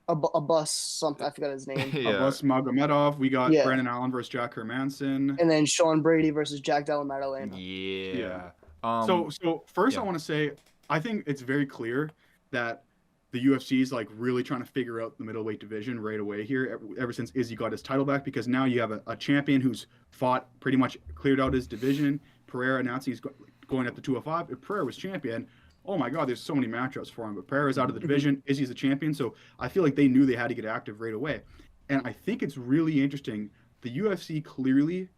A bus something. I forgot his name. Abbas Magomedov. We got Brandon Allen versus Jack Hermanson. And then Sean Brady versus Jack Della Maddalena. Yeah. So first I want to say, I think it's very clear that the UFC is like really trying to figure out the middleweight division right away here ever since Izzy got his title back, because now you have a champion who's fought, pretty much cleared out his division. Pereira announcing he's going up to 205. If Pereira was champion, oh my God, there's so many matchups for him. But Pereira's out of the division. Izzy's the champion. So I feel like they knew they had to get active right away. And I think it's really interesting. The UFC clearly,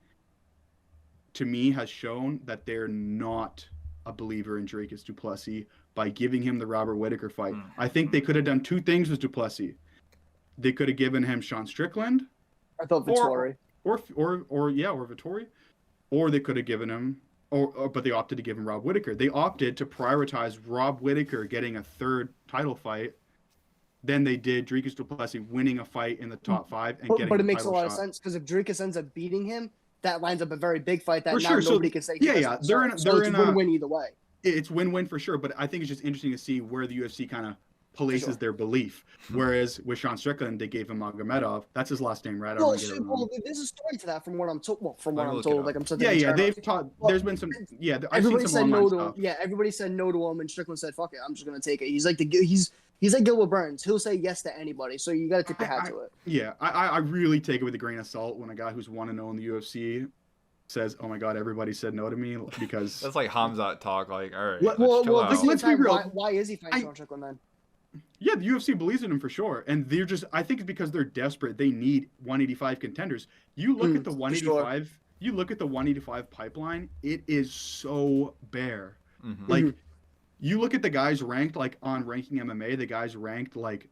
to me, has shown that they're not a believer in Dracus du Plessis by giving him the Robert Whittaker fight. I think they could have done two things with du Plessis. They could have given him Sean Strickland. I thought Vettori. Or Vettori. Or they could have given him... But they opted to give him Rob Whittaker. They opted to prioritize Rob Whittaker getting a third title fight. Then they did Dracus du Plessis winning a fight in the top 5 and getting. But it makes a lot of sense because if Dracus ends up beating him, that lines up a very big fight that nobody can say. They're in a win-win either way. It's win-win for sure. But I think it's just interesting to see where the UFC kind of places their belief. Whereas with Sean Strickland, they gave him Magomedov. That's his last name, right? Well, there's a story to that from what I'm told. Well, from what I'm told, like I'm saying. They've taught. There's been some. Yeah, everybody said no to him. Yeah, everybody said no to him, and Strickland said, "Fuck it, I'm just gonna take it." He's like he's like Gilbert Burns. He'll say yes to anybody. So you got to tip your hat to it. Yeah, I really take it with a grain of salt when a guy who's 1-0 in the UFC says, "Oh my God, everybody said no to me," because That's like Hamzat talk. Like, all right, Well, chill at the out. same let's be time, real. why is he fighting Sean Strickland then? yeah, the UFC believes in him for sure, and they're just I think it's because they're desperate. They need 185 contenders. You look at the For 185. sure. You look at the 185 pipeline. It is so bare. Mhm. Like you look at the guys ranked like on Ranking MMA. The guys ranked like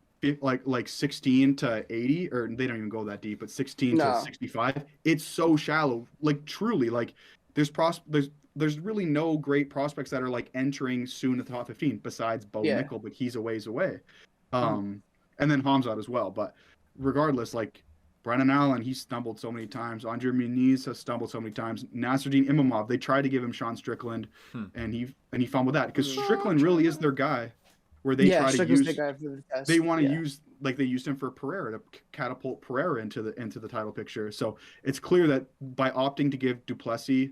16 to 80, or they don't even go that deep, but 16 to No. 65. It's so shallow. Like truly, like there's really no great prospects that are like entering soon at the top 15 besides Bo Yeah. Nickel, but he's a ways away. And then Hamzat as well. But regardless, like Brennan Allen, he stumbled so many times. Andre Muniz has stumbled so many times. Nasruddin Imamov, they tried to give him Sean Strickland, and he fumbled that because Strickland really is their guy. Where they try to Strickland's use, the guy for the test. they want to use like they used him for Pereira to catapult Pereira into the title picture. So it's clear that by opting to give Duplessis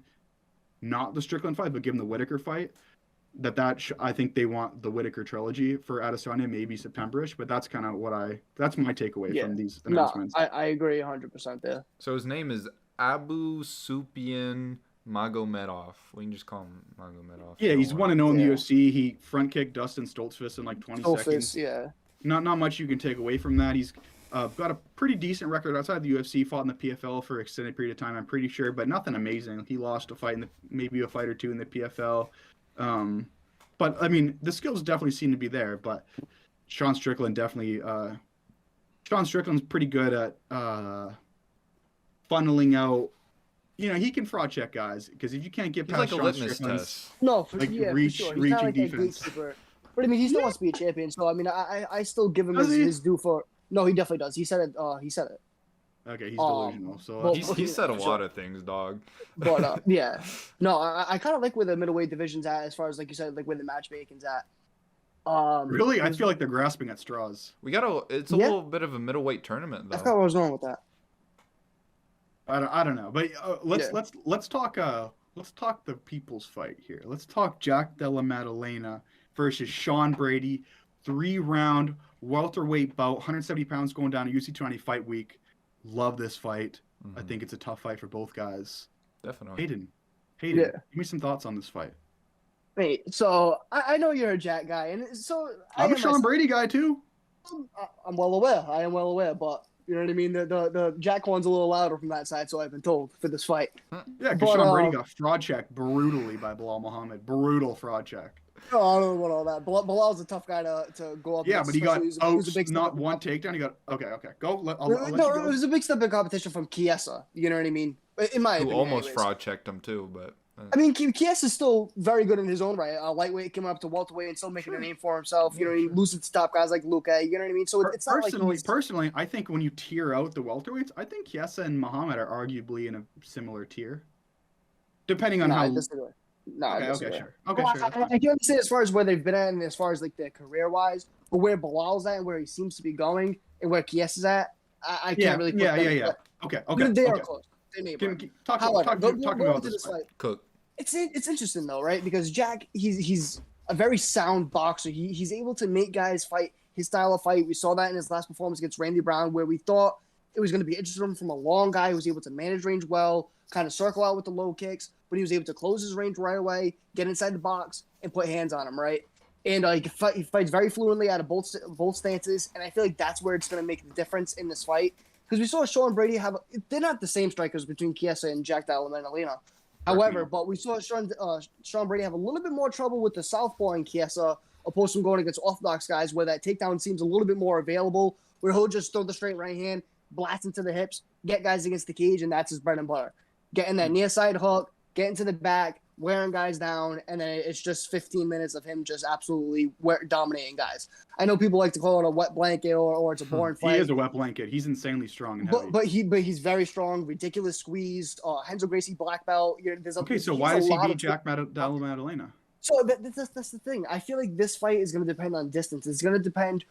not the Strickland fight, but give him the Whitaker fight, I think they want the Whitaker trilogy for Adesanya, maybe September-ish. But that's kind of that's my takeaway from these announcements. No, I agree 100% there. So his name is Abu Sufyan Magomedov. We can just call him Magomedov. Yeah, he's 1-0 in the UFC. He front kicked Dustin Stoltzfus in like 20 seconds. Yeah. Not much you can take away from that. He's got a pretty decent record outside the UFC. Fought in the PFL for an extended period of time, I'm pretty sure, but nothing amazing. He lost a fight maybe a fight or two in the PFL. But I mean, the skills definitely seem to be there. But Sean Strickland definitely. Sean Strickland's pretty good at funneling out. He can fraud check guys because if you can't get He's past like a Sean litmus Strickland's test. No, for, like yeah, reach, for sure. He's reaching not like defense. that gatekeeper. But I mean, he still wants to be a champion. So I mean, I still give him Does he? his due for. No, he definitely does. He said it. He said it. Okay, he's delusional. So well, He said a lot of things, dog. But yeah, no, I kind of like where the middleweight division's at, as far as like you said, like where the matchmaking's at. really, I feel like they're grasping at straws. It's a little bit of a middleweight tournament, I though. thought I was wrong with that. I don't know, but let's talk the people's fight here. Let's talk Jack Della Maddalena versus Sean Brady, 3-round welterweight bout, 170 pounds going down at UFC 290 fight week. Love this fight. I think it's a tough fight for both guys. Definitely. Hayden, Yeah. give me some thoughts on this fight. Wait, so I know you're a Jack guy, and so I'm a Sean Brady guy too. I'm well aware. I am well aware, but you know what I mean. The Jack one's a little louder from that side, so I've been told for this fight. Yeah, because Sean Brady got fraud checked brutally by Bilal Muhammad. Brutal fraud check. Oh, I don't know about all that. Bilal's a tough guy to go up. Yeah, against, but he got especially not one takedown. He got okay. Go. I'll let you No, go. it was a big step in competition from Chiesa. You know what I mean? In my Who opinion, almost anyways. fraud checked him too, but. I mean, Chiesa's still very good in his own right. Lightweight came up to welterweight and still making a name for himself. You know, he loses to top guys like Luque. You know what I mean? So it's not personally, I think when you tier out the welterweights, I think Chiesa and Muhammad are arguably in a similar tier, depending on how. I disagree. Okay, sure. Okay, Well, sure. I can understand as far as where they've been at and as far as like their career wise, but where Bilal's at and where he seems to be going and where Chiesa's at, I can't really. Put them, Yeah. Okay. They are close. They're neighboring. Talk about this fight. Cook. It's interesting though, right? Because Jack, he's a very sound boxer. He's able to make guys fight his style of fight. We saw that in his last performance against Randy Brown, where we thought it was going to be interesting from a long guy who was able to manage range well, kind of circle out with the low kicks, but he was able to close his range right away, get inside the box, and put hands on him, right? And he fights very fluently out of both stances, and I feel like that's where it's going to make the difference in this fight. Because we saw Sean Brady they're not the same strikers between Chiesa and Jack Della Maddalena. However, but we saw Sean Brady have a little bit more trouble with the southpaw in Chiesa, opposed to going against orthodox guys, where that takedown seems a little bit more available, where he'll just throw the straight right hand, blast into the hips, get guys against the cage, and that's his bread and butter. Getting that near side hook, getting to the back, wearing guys down, and then it's just 15 minutes of him just absolutely dominating guys. I know people like to call it a wet blanket or it's a boring fight. He is a wet blanket. He's insanely strong and heavy. But he's very strong, ridiculous squeeze. Renzo Gracie black belt. So why does he beat Jack Della Maddalena? So that's the thing. I feel like this fight is going to depend on distance. It's going to depend.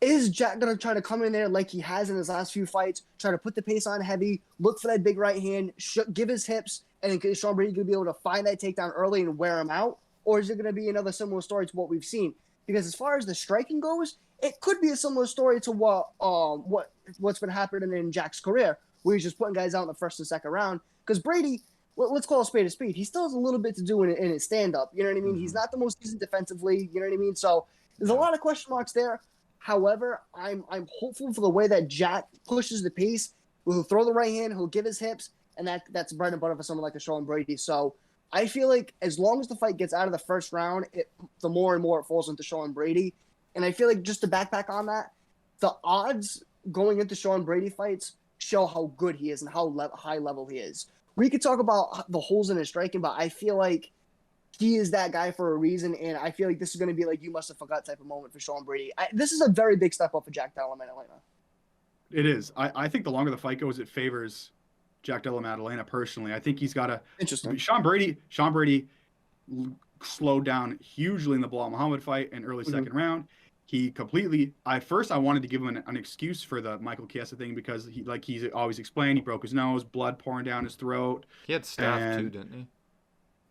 Is Jack going to try to come in there like he has in his last few fights, try to put the pace on heavy, look for that big right hand, give his hips, and then Sean Brady going to be able to find that takedown early and wear him out? Or is it going to be another similar story to what we've seen? Because as far as the striking goes, it could be a similar story to what's been happening in Jack's career, where he's just putting guys out in the first and second round. Because Brady, let's call a spade a spade. He still has a little bit to do in his stand-up. You know what I mean? Mm-hmm. He's not the most decent defensively. You know what I mean? So there's a lot of question marks there. However, I'm hopeful for the way that Jack pushes the pace. He'll throw the right hand. He'll give his hips, and that's bread and butter for someone like a Sean Brady. So I feel like as long as the fight gets out of the first round, the more and more it falls into Sean Brady. And I feel like just to backpack on that, the odds going into Sean Brady fights show how good he is and how high level he is. We could talk about the holes in his striking, but I feel like he is that guy for a reason, and I feel like this is going to be like you must have forgot type of moment for Sean Brady. This is a very big step up for Jack Della Maddalena. It is. I think the longer the fight goes, it favors Jack Della Maddalena personally. I think he's got to. Interesting. Sean Brady slowed down hugely in the Bilal Muhammad fight in early second round. He completely. At first, I wanted to give him an excuse for the Michael Chiesa thing because he's always explained, he broke his nose, blood pouring down his throat. He had staph too, didn't he?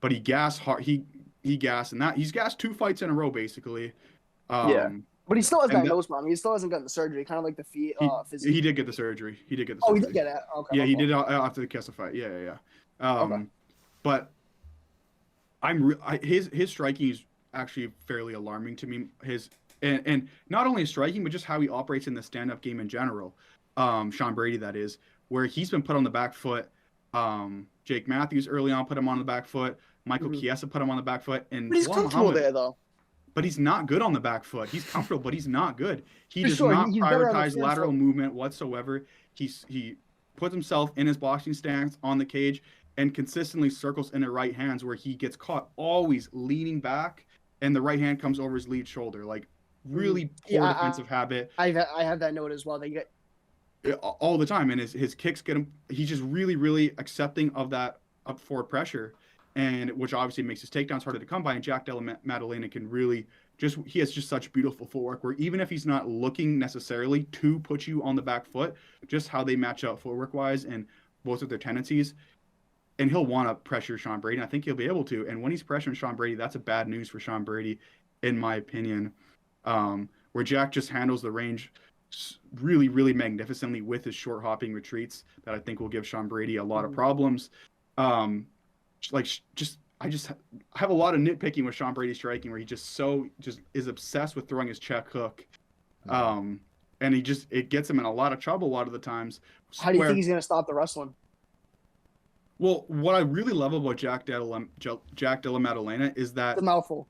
But he gassed hard. He gassed, and he's gassed 2 fights in a row basically. But he still has that nose problem. He still hasn't gotten the surgery. Kind of like the physique. He did get the surgery. He did get it. Okay. Yeah, he did after the Chiesa fight. Yeah. Okay. But his striking is actually fairly alarming to me. And not only his striking, but just how he operates in the stand-up game in general. Sean Brady, that is, where he's been put on the back foot. Jake Matthews early on put him on the back foot. Michael Chiesa put him on the back foot. And but he's comfortable there, though. But he's not good on the back foot. He's comfortable, but he's not good. He does not prioritize lateral movement whatsoever. He puts himself in his boxing stance on the cage and consistently circles in the right hands where he gets caught always leaning back and the right hand comes over his lead shoulder. Like really poor defensive habit. I have that note as well. They get all the time, and his kicks get him. He's just really, really accepting of that up forward pressure. And which obviously makes his takedowns harder to come by. And Jack Della Maddalena can really he has just such beautiful footwork where even if he's not looking necessarily to put you on the back foot, just how they match up footwork wise and both of their tendencies. And he'll want to pressure Sean Brady. And I think he'll be able to. And when he's pressuring Sean Brady, that's a bad news for Sean Brady, in my opinion, where Jack just handles the range really, really magnificently with his short hopping retreats that I think will give Sean Brady a lot of problems. I have a lot of nitpicking with Sean Brady striking where he just is obsessed with throwing his check hook. And it gets him in a lot of trouble a lot of the times. How do you think he's going to stop the wrestling? Well, what I really love about Jack Della Maddalena is that the mouthful.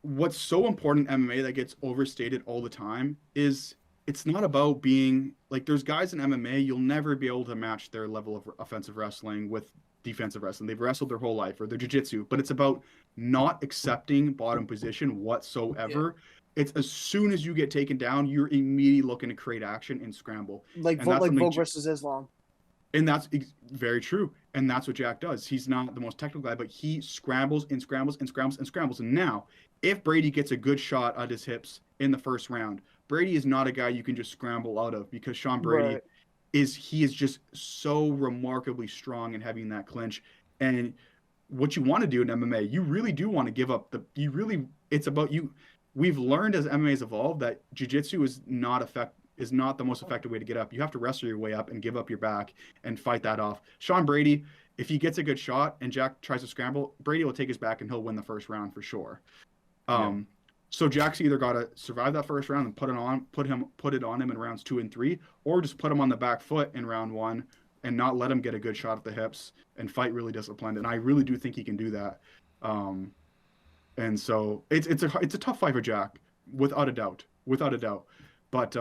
What's so important in MMA that gets overstated all the time is it's not about being like there's guys in MMA you'll never be able to match their level of offensive wrestling with defensive wrestling. They've wrestled their whole life or their jiu-jitsu, but it's about not accepting bottom position whatsoever. Yeah. It's as soon as you get taken down, you're immediately looking to create action and scramble. Like Volk versus Islam. And that's very true. And that's what Jack does. He's not the most technical guy, but he scrambles and scrambles and scrambles and scrambles. And now, if Brady gets a good shot at his hips in the first round, Brady is not a guy you can just scramble out of because Sean Brady is just so remarkably strong and heavy in that clinch. And what you want to do in MMA, you really do want to give up it's about you. We've learned as MMA has evolved that jiu-jitsu is not the most effective way to get up. You have to wrestle your way up and give up your back and fight that off. Sean Brady, if he gets a good shot and Jack tries to scramble, Brady will take his back and he'll win the first round for sure. So Jack's either got to survive that first round and put it on him in rounds 2 and 3, or just put him on the back foot in round 1 and not let him get a good shot at the hips and fight really disciplined. And I really do think he can do that. And so it's a tough fight for Jack, without a doubt. But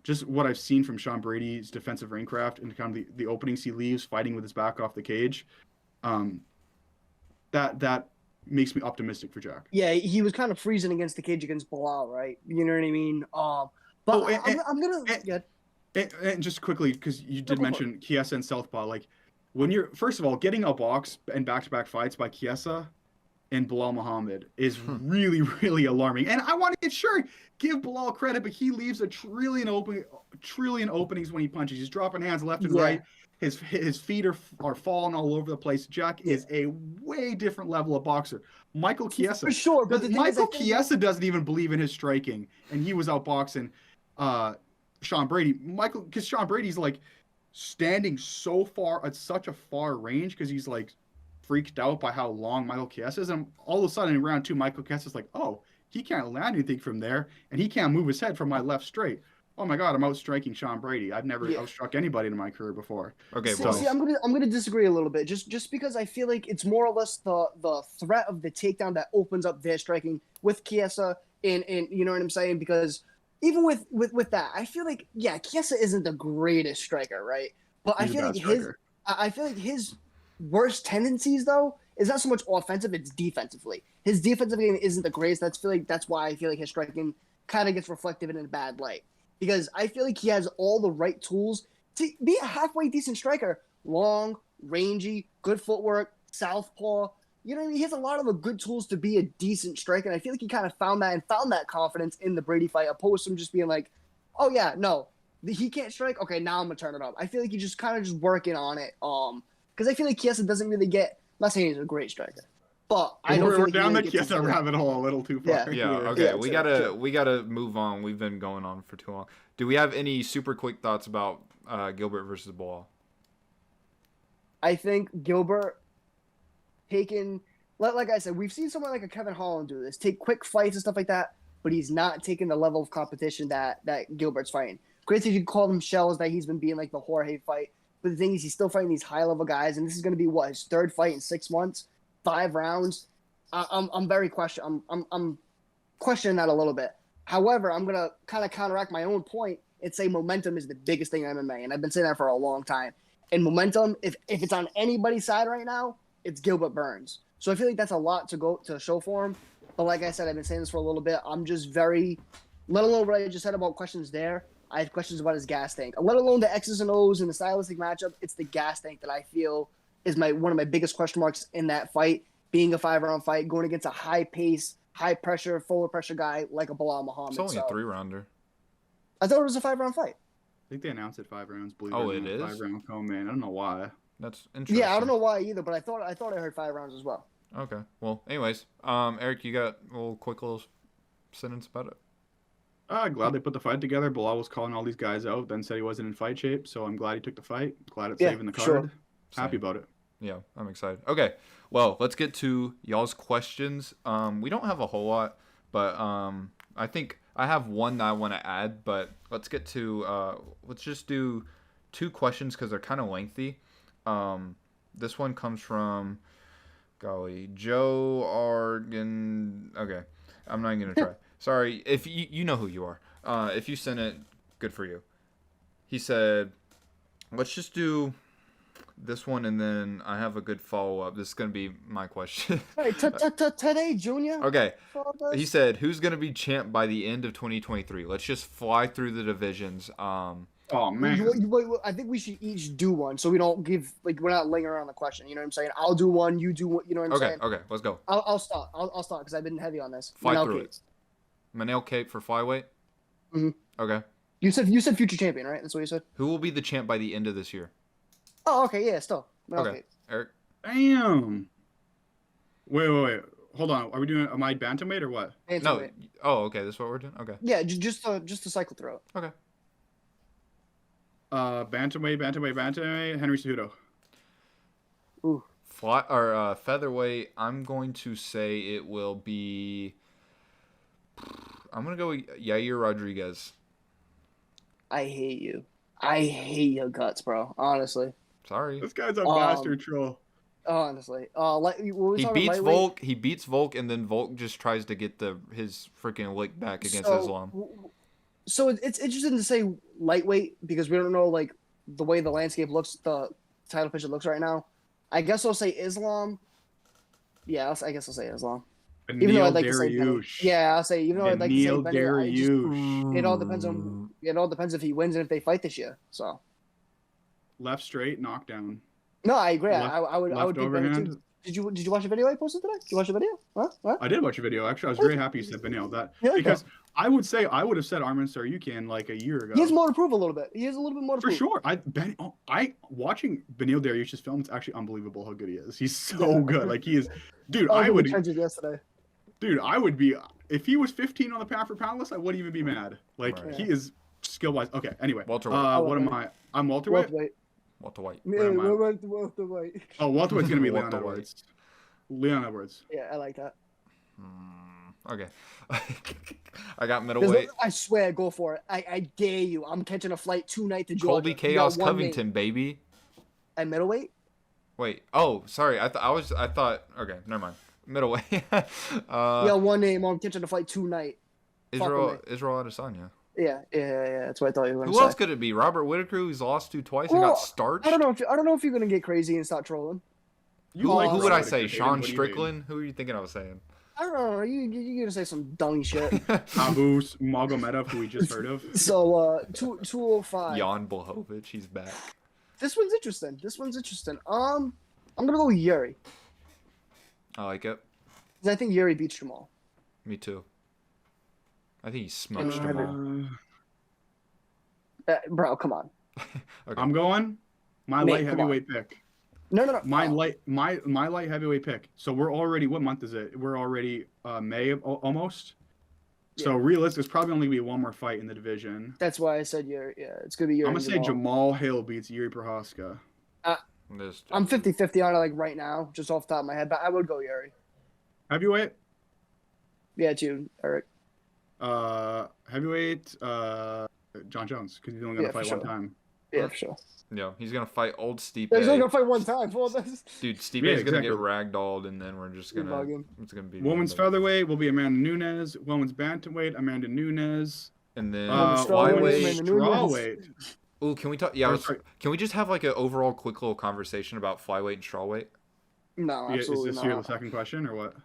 just what I've seen from Sean Brady's defensive ringcraft and kind of the openings he leaves fighting with his back off the cage, that makes me optimistic for Jack. Yeah, he was kind of freezing against the cage against Bilal, right? You know what I mean? I'm gonna and just quickly, because you did mention Chiesa and Southpaw, like when you're first of all getting outboxed in back-to-back fights by Chiesa and Bilal Muhammad is really, really alarming. And I want to give Bilal credit, but he leaves a trillion openings when he punches. He's dropping hands left and right. His feet are falling all over the place. Jack is a way different level of boxer. Michael Chiesa, for sure, but Michael Chiesa doesn't even believe in his striking, and he was outboxing Sean Brady. Because Sean Brady's like standing so far at such a far range because he's like freaked out by how long Michael Chiesa is. And all of a sudden in round 2, Michael Chiesa is like, oh, he can't land anything from there, and he can't move his head from my left straight. Oh my God, I'm outstriking Sean Brady. I've never outstruck anybody in my career before. Okay, See, I'm gonna disagree a little bit, just because I feel like it's more or less the threat of the takedown that opens up their striking with Chiesa, and you know what I'm saying? Because even with that, I feel like Chiesa isn't the greatest striker, right? But I feel like his worst tendencies though is not so much offensive; it's defensively. His defensive game isn't the greatest. That's why I feel like his striking kind of gets reflected in a bad light. Because I feel like he has all the right tools to be a halfway decent striker. Long, rangy, good footwork, southpaw. You know what I mean? He has a lot of the good tools to be a decent striker. And I feel like he kind of found that confidence in the Brady fight, opposed to him just being like, oh, yeah, no, he can't strike. Okay, now I'm going to turn it up. I feel like he's just kind of just working on it. Because I feel like Chiesa doesn't really get – I'm not saying he's a great striker. But I don't we're down the Chiesa rabbit hole a little too far. Yeah. Okay. We gotta move on. We've been going on for too long. Do we have any super quick thoughts about Gilbert versus Ball? I think Gilbert taking, like I said, we've seen someone like a Kevin Holland do this, take quick fights and stuff like that, but he's not taking the level of competition that Gilbert's fighting. Granted, you could call them shells that he's been being like the Jorge fight, but the thing is, he's still fighting these high level guys, and this is going to be his third fight in 6 months. 5 rounds. I'm questioning that a little bit. However, I'm gonna kind of counteract my own point and say momentum is the biggest thing in MMA, and I've been saying that for a long time. And momentum, if it's on anybody's side right now, it's Gilbert Burns. So I feel like that's a lot to show for him. But like I said, I've been saying this for a little bit. I'm just very, let alone what I just said about questions there. I have questions about his gas tank. Let alone the X's and O's and the stylistic matchup. It's the gas tank that I feel is one of my biggest question marks in that fight, being a 5-round fight, going against a high-pace, high-pressure, forward-pressure guy like a Bilal Muhammad. It's only a 3-rounder. I thought it was a 5-round fight. I think they announced it 5 rounds. It is? 5-round co-main. I don't know why. That's interesting. Yeah, I don't know why either, but I thought I heard 5 rounds as well. Okay. Well, anyways, Eric, you got a quick little sentence about it? Glad they put the fight together. Bilal was calling all these guys out, then said he wasn't in fight shape, so I'm glad he took the fight. Glad it's saving the card. Sure. Happy about it. Yeah, I'm excited. Okay, well, let's get to y'all's questions. We don't have a whole lot, but I think I have one that I want to add, but let's get to let's just do 2 questions because they're kind of lengthy. This one comes from, Joe Argan. Okay, I'm not even going to try. Sorry, if you know who you are. If you sent it, good for you. He said, let's just do this one, and then I have a good follow-up. This is going to be my question. Hey, today, Junior. Okay. He said, who's going to be champ by the end of 2023? Let's just fly through the divisions. Oh, man. I think we should each do one, so we don't we're not lingering on the question. You know what I'm saying? I'll do one, you do one. You know what I'm saying? Okay, let's go. I'll start. I'll start because I've been heavy on this. Fly through it. Manel Cape for flyweight? Mm-hmm. Okay. You said future champion, right? That's what you said? Who will be the champ by the end of this year? Oh, okay, yeah, still. Okay. Eric? Damn. Wait. Hold on. Are we doing my bantamweight or what? Bantamweight. No. Oh, okay. That's what we're doing? Okay. Yeah, just to cycle through it. Okay. Bantamweight. Henry Cejudo. Ooh. Featherweight, I'm going to say it will be... I'm going to go with Yair Rodriguez. I hate you. I hate your guts, bro. Honestly. Sorry. This guy's a bastard troll. Honestly. He beats Volk, and then Volk just tries to get his freaking lick back against Islam. So it's interesting to say lightweight because we don't know the way the landscape looks, the title picture looks right now. I guess I'll say Islam. Yeah, I guess I'll say Islam. Even though I'd like to say Dariush. Yeah, I'll say even though I'd like to say Dariush. It all depends if he wins and if they fight this year. So left straight knockdown. No, I agree. I would pick Benny too. Did you watch the video I posted today? Did you watch the video? What? I did watch a video. Actually, I was very happy you said Benny that because I would have said Arman Tsarukyan like a year ago. He has more to prove a little bit. He has a little bit more to prove. For sure. Watching Beneil Dariush's film, it's actually unbelievable how good he is. He's so good. Like he is, dude. I would. Yesterday. Dude, I would be if he was 15 on the pound for pound list. I wouldn't even be mad. Like he is skill wise. Okay. Anyway, welterweight. what am I? I'm welterweight. Welterweight. Yeah, Where am I? welterweight. Oh, welterweight's gonna be Leon Welterweight. Edwards. Leon Edwards. Yeah, I like that. Okay. I got There's middleweight. I swear, go for it. I dare you. I'm catching a flight tonight to Georgia. Colby You got Chaos one Covington, name. baby. At middleweight? Wait. Oh, sorry. I thought. Okay, never mind. Middleweight. Yeah, one name. I'm catching a flight tonight. Israel Adesanya. Yeah. That's what I thought you were going to Who say. else could it be? Robert Whitaker, who's lost to twice and got Well, starched. I don't know if you're gonna get crazy and start trolling. You Who like would I Whitaker, say? Hayden, Sean what do you mean? Strickland? Who are you thinking I was saying? I don't know. You're gonna say some dummy shit. Abu Magomedov, who we just heard of. So 205. Jan Blachowicz, he's back. This one's interesting. I'm gonna go with Yuri. I like it. 'Cause I think Yuri beats Jamal. Me too. I think he smokes Uh, Jamal. Bro, come on. Okay. I'm going my Nate, light come heavyweight pick. No. My light heavyweight pick. So we're already, what month is it? We're already May almost. So Yeah. realistic, there's probably only gonna be one more fight in the division. That's why I said Yuri. Yeah, it's gonna be Yuri. I'm gonna say Jamal Hill beats Yuri Prohaska. I'm 50-50 on it like right now, just off the top of my head, but I would go Yuri. Heavyweight, Yeah, too, Eric. heavyweight, John Jones, because he's only gonna Yeah, for fight sure. one time. Yeah, for sure. Yeah, he's gonna fight old Stipe. He's only gonna fight one time. Well, that's Dude, Stipe's Yeah, gonna get exactly. ragdolled, and then we're just You're gonna. bugging. It's gonna be. Women's featherweight will be Amanda Nunes. Women's bantamweight, Amanda Nunes. And then Women's flyweight. strawweight. Strawweight. Ooh, can we talk? Yeah, Or sorry. can we just have like an overall quick little conversation about flyweight and strawweight? no, Yeah, is absolutely this your not. second question or what?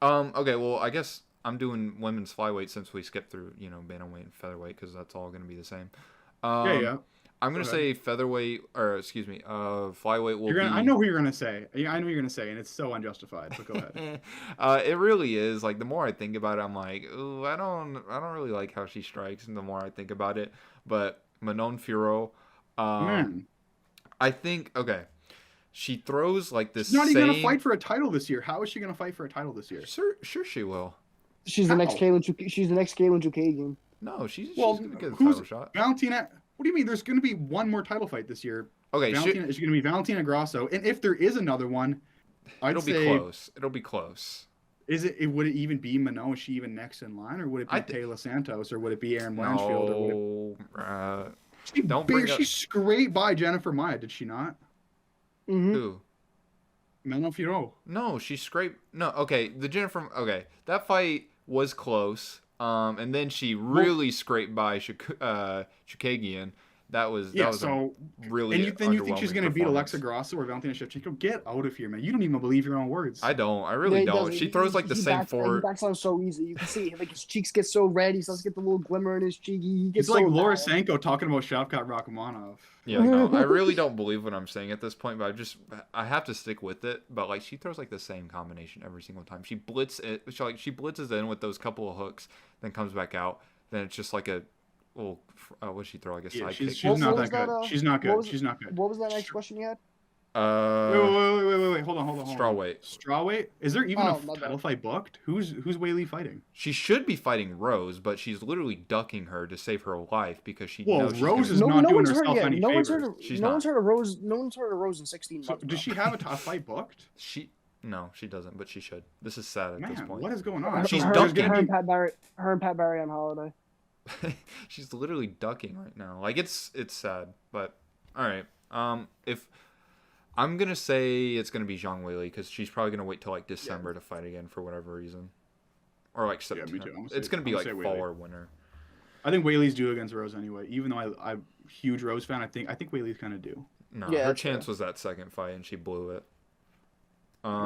Okay, well, I guess I'm doing women's flyweight since we skipped through, bantamweight and featherweight because that's all gonna be the same. Yeah. I'm gonna Go say featherweight, or excuse me, flyweight will You're gonna, be. I know who you're gonna say. Yeah, I know what you're gonna say, and it's so unjustified. But go ahead. It really is. Like the more I think about it, I'm like, ooh, I don't really like how she strikes. And the more I think about it, but Manon Fiorot, Man, I think she throws like this. she's not even gonna same- fight for a title this year. How is she gonna fight for a title this year? Sure, she will. She's the next How? Kalen Chukagian. No, she's Well, gonna get a who's title shot. Valentina? What do you mean? There's gonna be one more title fight this year. Okay, Valentina is gonna be Valentina Grasso, and if there is another one, I'd it'll be say, close. It'll be close. Is it? Would it even be Manon? Is she even next in line, or would it be Taylor Santos, or would it be Aaron Blanchfield? Or would No, it... don't bring up- She scraped by Jennifer Maya, did she not? Mm-hmm. who? Manon Fiorot. No, she scraped. No, okay. The Jennifer. Okay, that fight was close. And then she really scraped by Chukagian. That was so really. and you think she's underwhelming gonna beat performance. Alexa Grasso or Valentina Shevchenko? Get out of here, man! You don't even believe your own words. I don't. I really don't. She throws like the same He forward. backs on so easy. You can see like his cheeks get so red. He starts to get the little glimmer in his cheek. He gets It's like so Laura mad. Sanko talking about Shavkat Rakhmonov. Yeah, no, I really don't believe what I'm saying at this point, but I have to stick with it. But like she throws like the same combination every single time. She blitzes in with those couple of hooks, then comes back out. Then it's just like a well, what does she throw? Like a Yeah, side she's, kick. she's What not was that good. that, She's not what good. was- She's not good. What was that next question you had? Wait. Hold on. Strawweight. Strawweight? Is there even Oh, a my title bad. fight booked? Who's Weili fighting? She should be fighting Rose, but she's literally ducking her to save her life because she Well, knows she's Rose gonna- is not doing one's heard herself yet. any No one's favors. heard. She's No not. one's heard of Rose. No one's heard of Rose in 16 So months. does she have a top fight booked? No, she doesn't, but she should. This is sad at this Man, point. what is going Her, on? She's her, dunking. her and Pat Barry. Her and Pat Barry on holiday. She's literally ducking right now. Like it's sad, but all right. If I'm gonna say it's gonna be Zhang Weili because she's probably gonna wait till like December to fight again for whatever reason, or like Yeah, me September. too. I'm gonna It's say- gonna be I'm like gonna say fall Weili. or winter. I think Weili's due against Rose anyway. Even though I'm a huge Rose fan, I think Weili's kind of due. No, Yeah, her that's chance was that second fight and she blew it.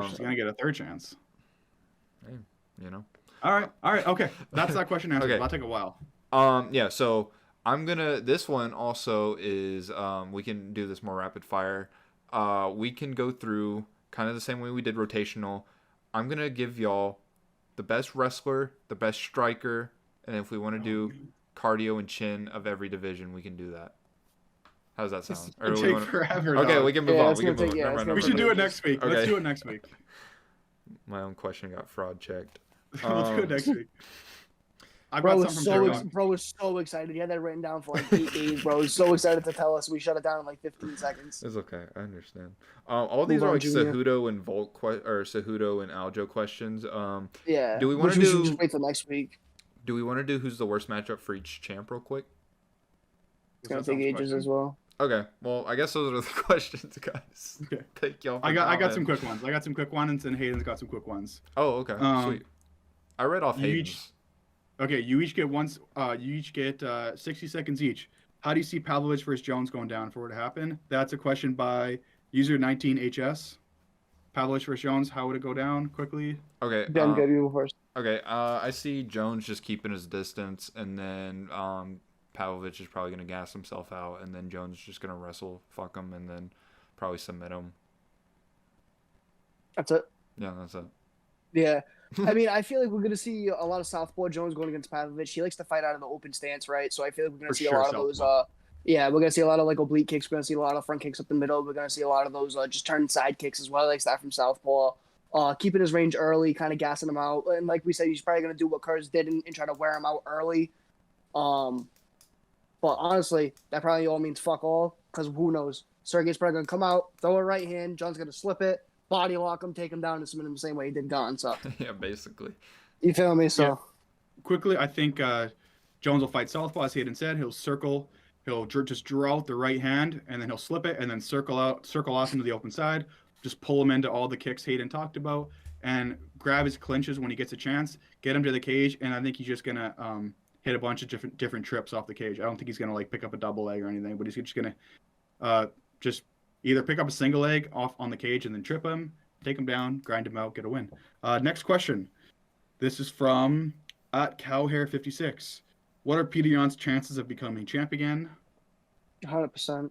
She's gonna get a third chance. You know. All right, okay. That's that question answered. Okay. That'll take a while. Yeah, so this one also is, we can do this more rapid fire. We can go through kind of the same way we did rotational. I'm going to give y'all the best wrestler, the best striker, and if we want to do cardio and chin of every division, we can do that. How does that sound? Or It'll we take wanna- forever. Okay, dog. we can move Yeah, on. it's We can gonna move take- on. yeah, it's Never gonna mind, We never should do mind. it next week. Okay. Let's do it next week. My own question got fraud checked. Let's do it next week. I've got some from TikTok. Bro was so excited. He had that written down for like 8 days, bro. He was so excited to tell us. We shut it down in like 15 seconds. It's okay. I understand. All these Move are on, like Junior. Cejudo and Volk or Cejudo and Aljo questions. Yeah. Do we want to We should do? just wait till next week. Do we want to do who's the worst matchup for each champ real quick? It's gonna take ages as well. Okay. Well, I guess those are the questions, guys. Okay. Thank y'all. I got some quick ones. I got some quick ones, and Hayden's got some quick ones. Oh, okay. Sweet. I read off Hayden's. Okay, you each get 60 seconds each. How do you see Pavlovich versus Jones going down for it to happen? That's a question by user 19HS. Pavlovich versus Jones, how would it go down quickly? Okay. Ben, go you first. Okay. I see Jones just keeping his distance, and then Pavlovich is probably gonna gas himself out, and then Jones is just gonna wrestle, fuck him, and then probably submit him. That's it. Yeah, that's it. Yeah. I mean, I feel like we're going to see a lot of southpaw Jones going against Pavlovich. He likes to fight out of the open stance, right? So I feel like we're going to see a lot of those. We're going to see a lot of like oblique kicks. We're going to see a lot of front kicks up the middle. We're going to see a lot of those just turn side kicks as well. He likes that from southpaw. Keeping his range early, kind of gassing him out. And like we said, he's probably going to do what Curtis did and try to wear him out early. But honestly, that probably all means fuck all, because who knows? Sergey's probably going to come out, throw a right hand. John's going to slip it. Body lock him, take him down, and submit him the same way he did Gon. So Yeah, basically. you feel me? So Yeah. Quickly, I think Jones will fight southpaw, as Hayden said. He'll circle, he'll just draw out the right hand, and then he'll slip it, and then circle off into the open side. Just pull him into all the kicks Hayden talked about, and grab his clinches when he gets a chance. Get him to the cage, and I think he's just gonna hit a bunch of different trips off the cage. I don't think he's gonna like pick up a double leg or anything, but he's just gonna just either pick up a single leg off on the cage and then trip him, take him down, grind him out, get a win. Next question. This is from @Cowhair56. What are Peter Yan's chances of becoming champ again? 100%.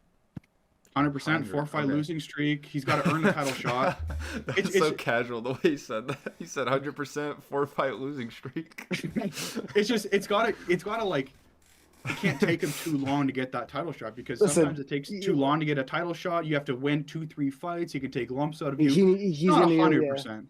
100%. 4-fight losing streak. He's got to earn the title shot. That's so casual the way he said that. He said 100% 4-fight losing streak. It's gotta like, it can't take him too long to get that title shot, because sometimes it takes too long to get a title shot. You have to win 2-3 fights. He can take lumps out of you. He's not gonna 100%.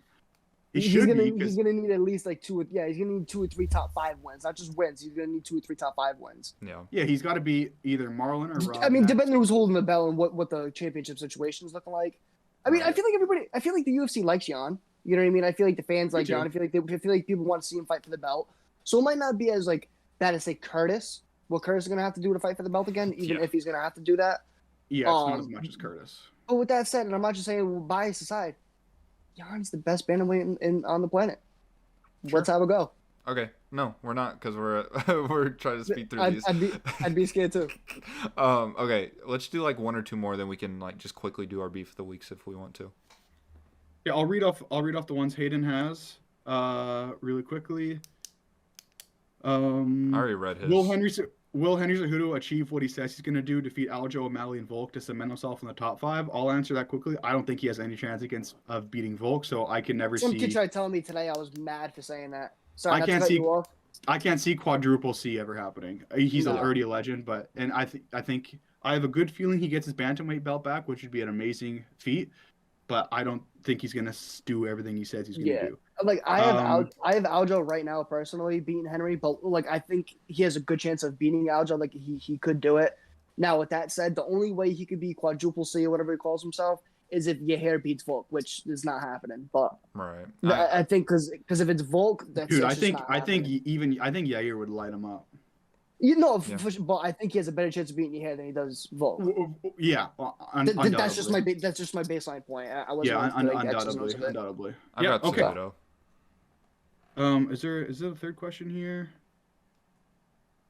He's gonna need at least like he's gonna need 2 or 3 top 5 wins, not just wins. He's gonna need 2 or 3 top 5 wins. Yeah, he's got to be either Marlon or Rob. I mean, depending on who's holding the belt and what the championship situation is looking like. I mean, I feel like the UFC likes Yan. You know what I mean? I feel like the fans like Yan. I feel like people want to see him fight for the belt. So it might not be as like bad as say Curtis. What Curtis is gonna have to do to fight for the belt again, even if he's gonna have to do that. Yeah, it's not as much as Curtis. But with that said, and I'm not just saying bias aside, Jan's the best bantamweight on the planet. Sure. Let's have a go. Okay, no, we're not, because we're trying to speed through these. I'd be scared too. Okay, let's do like 1 or 2 more, then we can like just quickly do our beef of the weeks if we want to. Yeah, I'll read off the ones Hayden has really quickly. I already read his. Will Henry Cejudo achieve what he says he's going to do, defeat Aljo, O'Malley, and Volk to cement himself in the top 5? I'll answer that quickly. I don't think he has any chance of beating Volk, so I can never see... Some kid tried telling me today I was mad for saying that. Sorry, I can't see quadruple C ever happening. He's already a legend, I think I have a good feeling he gets his bantamweight belt back, which would be an amazing feat, but I don't think he's going to do everything he says he's going to do. Like I have Aljo right now personally beating Henry, but like I think he has a good chance of beating Aljo. Like he could do it. Now with that said, the only way he could be quadruple C or whatever he calls himself is if Yair beats Volk, which is not happening. But right, I think because if it's Volk, that's dude. I think Yair would light him up. You know, but I think he has a better chance of beating Yair than he does Volk. Yeah, that's just my baseline point. Undoubtedly. I got okay. Is there a third question here?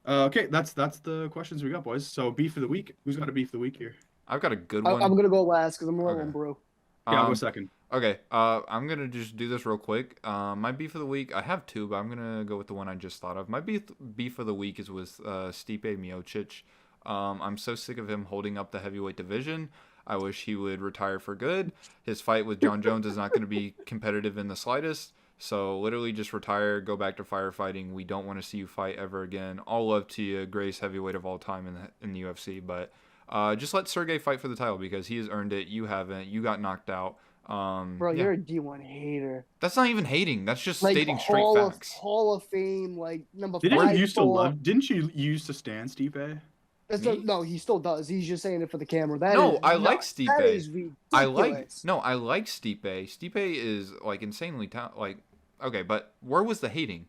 Okay, that's the questions we got, boys. So beef of the week. Who's got a beef of the week here? I've got a good one. I'm gonna go last because I'm more on brew. Yeah, I'll go second. Okay, I'm gonna just do this real quick. My beef of the week, I have 2, but I'm gonna go with the one I just thought of. My beef of the week is with Stipe Miocic. I'm so sick of him holding up the heavyweight division. I wish he would retire for good. His fight with John Jones is not going to be competitive in the slightest. So literally just retire, go back to firefighting. We don't want to see you fight ever again. All love to you, greatest heavyweight of all time in the UFC. But just let Sergey fight for the title because he has earned it. You haven't. You got knocked out. Bro, Yeah. you're a D1 hater. That's not even hating. That's just Like stating straight facts. Hall of Fame, like number Didn't you 5 used to Thor. love? Didn't you used to stand Stipe? Me? No, he still does. He's just saying it for the camera. That No, is I like nuts. Stipe. That is ridiculous. I like Stipe. Stipe is like insanely talented. Okay, but where was the hating?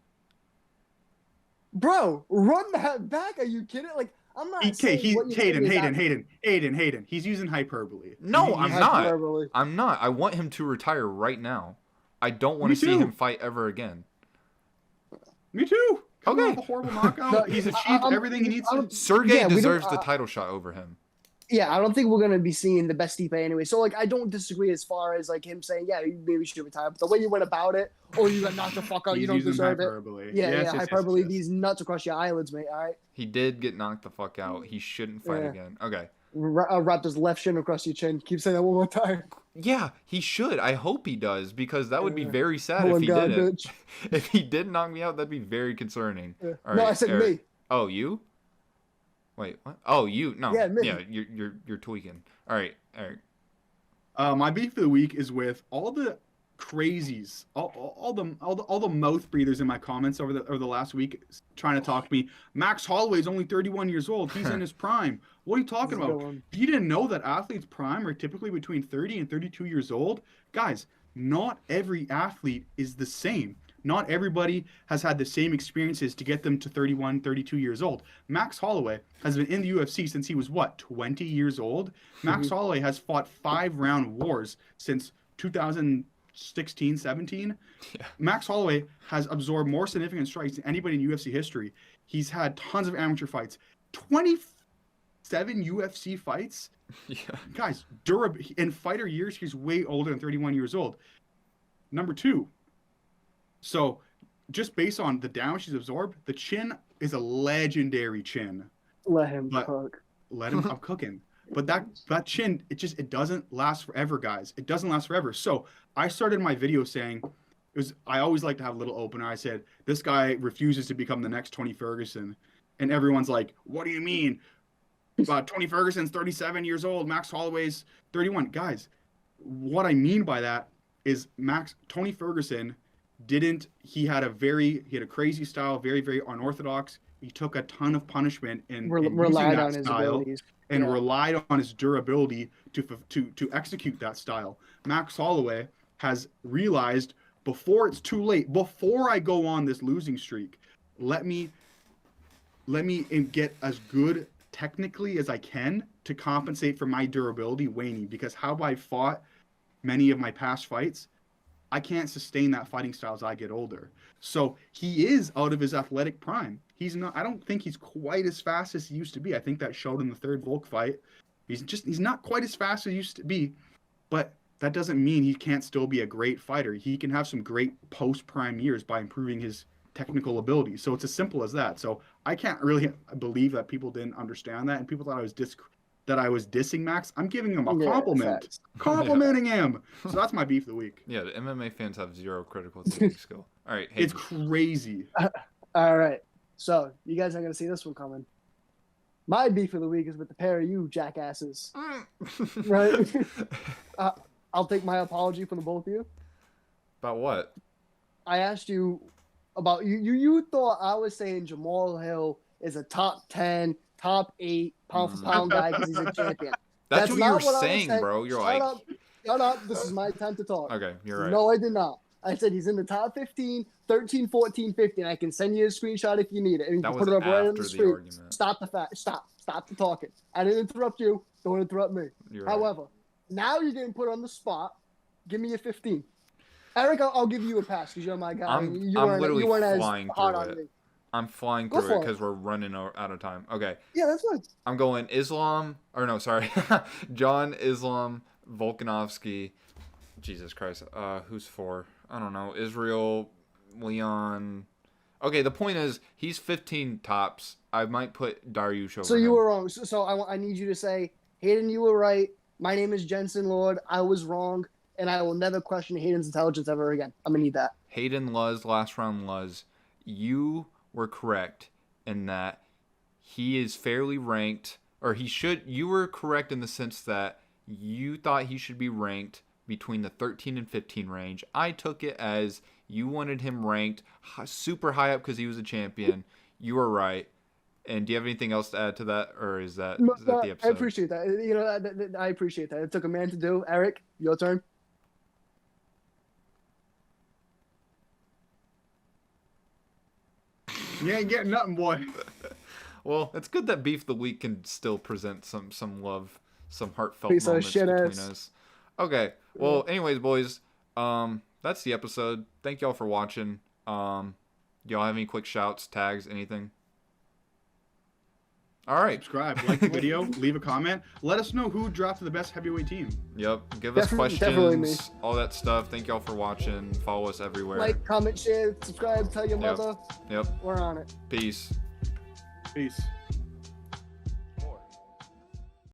Bro, run that back. Are you kidding? Like, I'm not saying what you're saying is Hayden. He's using hyperbole. No, I'm hyperbole. not. I'm not. I want him to retire right now. I don't want Me to see too. him fight ever again. Me too. Coming Okay. off a horrible knockout. No, He's achieved everything he needs to. Sergey Yeah, we don't- deserves the title shot over him. Yeah, I don't think we're gonna be seeing the best Stipe anyway. So like, I don't disagree as far as like him saying, yeah, you maybe should retire. But the way you went about it, or you got knocked the fuck out, you don't using deserve hyperbole. it. Yeah, hyperbole. Yes. These nuts across your eyelids, mate. All right. He did get knocked the fuck out. He shouldn't fight Yeah. again. Okay. Wrap this left shin across your chin. Keep saying that one more time. Yeah, he should. I hope he does because that would be Yeah. very sad Oh if my he God, didn't. bitch. If he did knock me out, that'd be very concerning. Yeah. All No, right, I said Eric. me. Oh, you? Wait, what? Oh, you? No. Yeah, me. Yeah, you're tweaking. All right, Eric. My beef of the week is with all the crazies, all the mouth breathers in my comments over the last week, trying to talk to me. Max Holloway's only 31 years old. He's in his prime. What are you talking This is a about? good one. You didn't know that athletes' prime are typically between 30 and 32 years old? Guys, not every athlete is the same. Not everybody has had the same experiences to get them to 31, 32 years old. Max Holloway has been in the UFC since he was, 20 years old? Max Holloway has fought 5-round wars since 2016, 17. Yeah. Max Holloway has absorbed more significant strikes than anybody in UFC history. He's had tons of amateur fights. 27 UFC fights? Yeah. Guys, in fighter years, he's way older than 31 years old. Number 2. So, just based on the damage he's absorbed, the chin is a legendary chin. Let him But- cook. Let him stop cooking. But that chin, it doesn't last forever, guys. It doesn't last forever. So I started my video saying, I always like to have a little opener. I said, this guy refuses to become the next Tony Ferguson. And everyone's like, what do you mean? Tony Ferguson's 37 years old. Max Holloway's 31. Guys, what I mean by that is Tony Ferguson he had a crazy style, very, very unorthodox. He took a ton of punishment in Relied on his abilities. and Yeah. relied on his durability to execute that style. Max Holloway has realized before it's too late, before I go on this losing streak, let me get as good technically as I can to compensate for my durability waning, because how I fought many of my past fights, I can't sustain that fighting style as I get older. So he is out of his athletic prime. I don't think he's quite as fast as he used to be. I think that showed in the third Volk fight. He's not quite as fast as he used to be, but that doesn't mean he can't still be a great fighter. He can have some great post-prime years by improving his technical ability. So it's as simple as that. So I can't really believe that people didn't understand that, and people thought I was dissing Max. I'm giving him a compliment. Facts. Complimenting him. So that's my beef of the week. Yeah, the MMA fans have zero critical thinking skill. All right, It's Hayden. crazy. All right. So you guys aren't gonna see this one coming. My beef of the week is with the pair of you jackasses. Right? I'll take my apology from the both of you. About what? I asked you about you thought I was saying Jamal Hill is a top 10, top 8 pound for pound guy because he's a champion. That's what you not were what I was saying, bro. You're Shut like, up. Shut up. This is my time to talk. okay, you're right. No, I did not. I said he's in the top 15, 13, 14, 15. I can send you a screenshot if you need it. And you That can was put it up right on after the the screen. argument. Stop the talking. I didn't interrupt you. Don't interrupt me. You're right. However, now you're getting put on the spot. Give me a 15. Eric, I'll give you a pass because you're my guy. I'm literally flying through it. I'm flying Go through for it it. because we're running out of time. Okay. Yeah, that's fine. I'm going John Islam Volkanovski. Jesus Christ. Who's for? I don't know. Israel, Leon. Okay, the point is he's 15 tops. I might put Dariush over So you him. were wrong. So I need you to say, Hayden, you were right. My name is Jensen Lord. I was wrong, and I will never question Hayden's intelligence ever again. I'm gonna need that. Hayden Luz, last round Luz. You were correct in that he is fairly ranked, or he should. You were correct in the sense that you thought he should be ranked between the 13 and 15 range. I took it as you wanted him ranked super high up because he was a champion. You were right. And do you have anything else to add to that, or is that the episode? I appreciate that. You know, I appreciate that. It took a man to do. Eric, your turn. You ain't getting nothing, boy. Well, it's good that Beef the Week can still present some love, some heartfelt Piece of moments shit between ass. us. Okay. Well, anyways, boys, that's the episode. Thank y'all for watching. Y'all have any quick shouts, tags, anything? All right. Subscribe, like the video, leave a comment. Let us know who drafted the best heavyweight team. Yep. Give us Definitely me. questions, all that stuff. Thank y'all for watching. Follow us everywhere. Like, comment, share, subscribe, tell your mother. Yep. We're on it. Peace. Peace.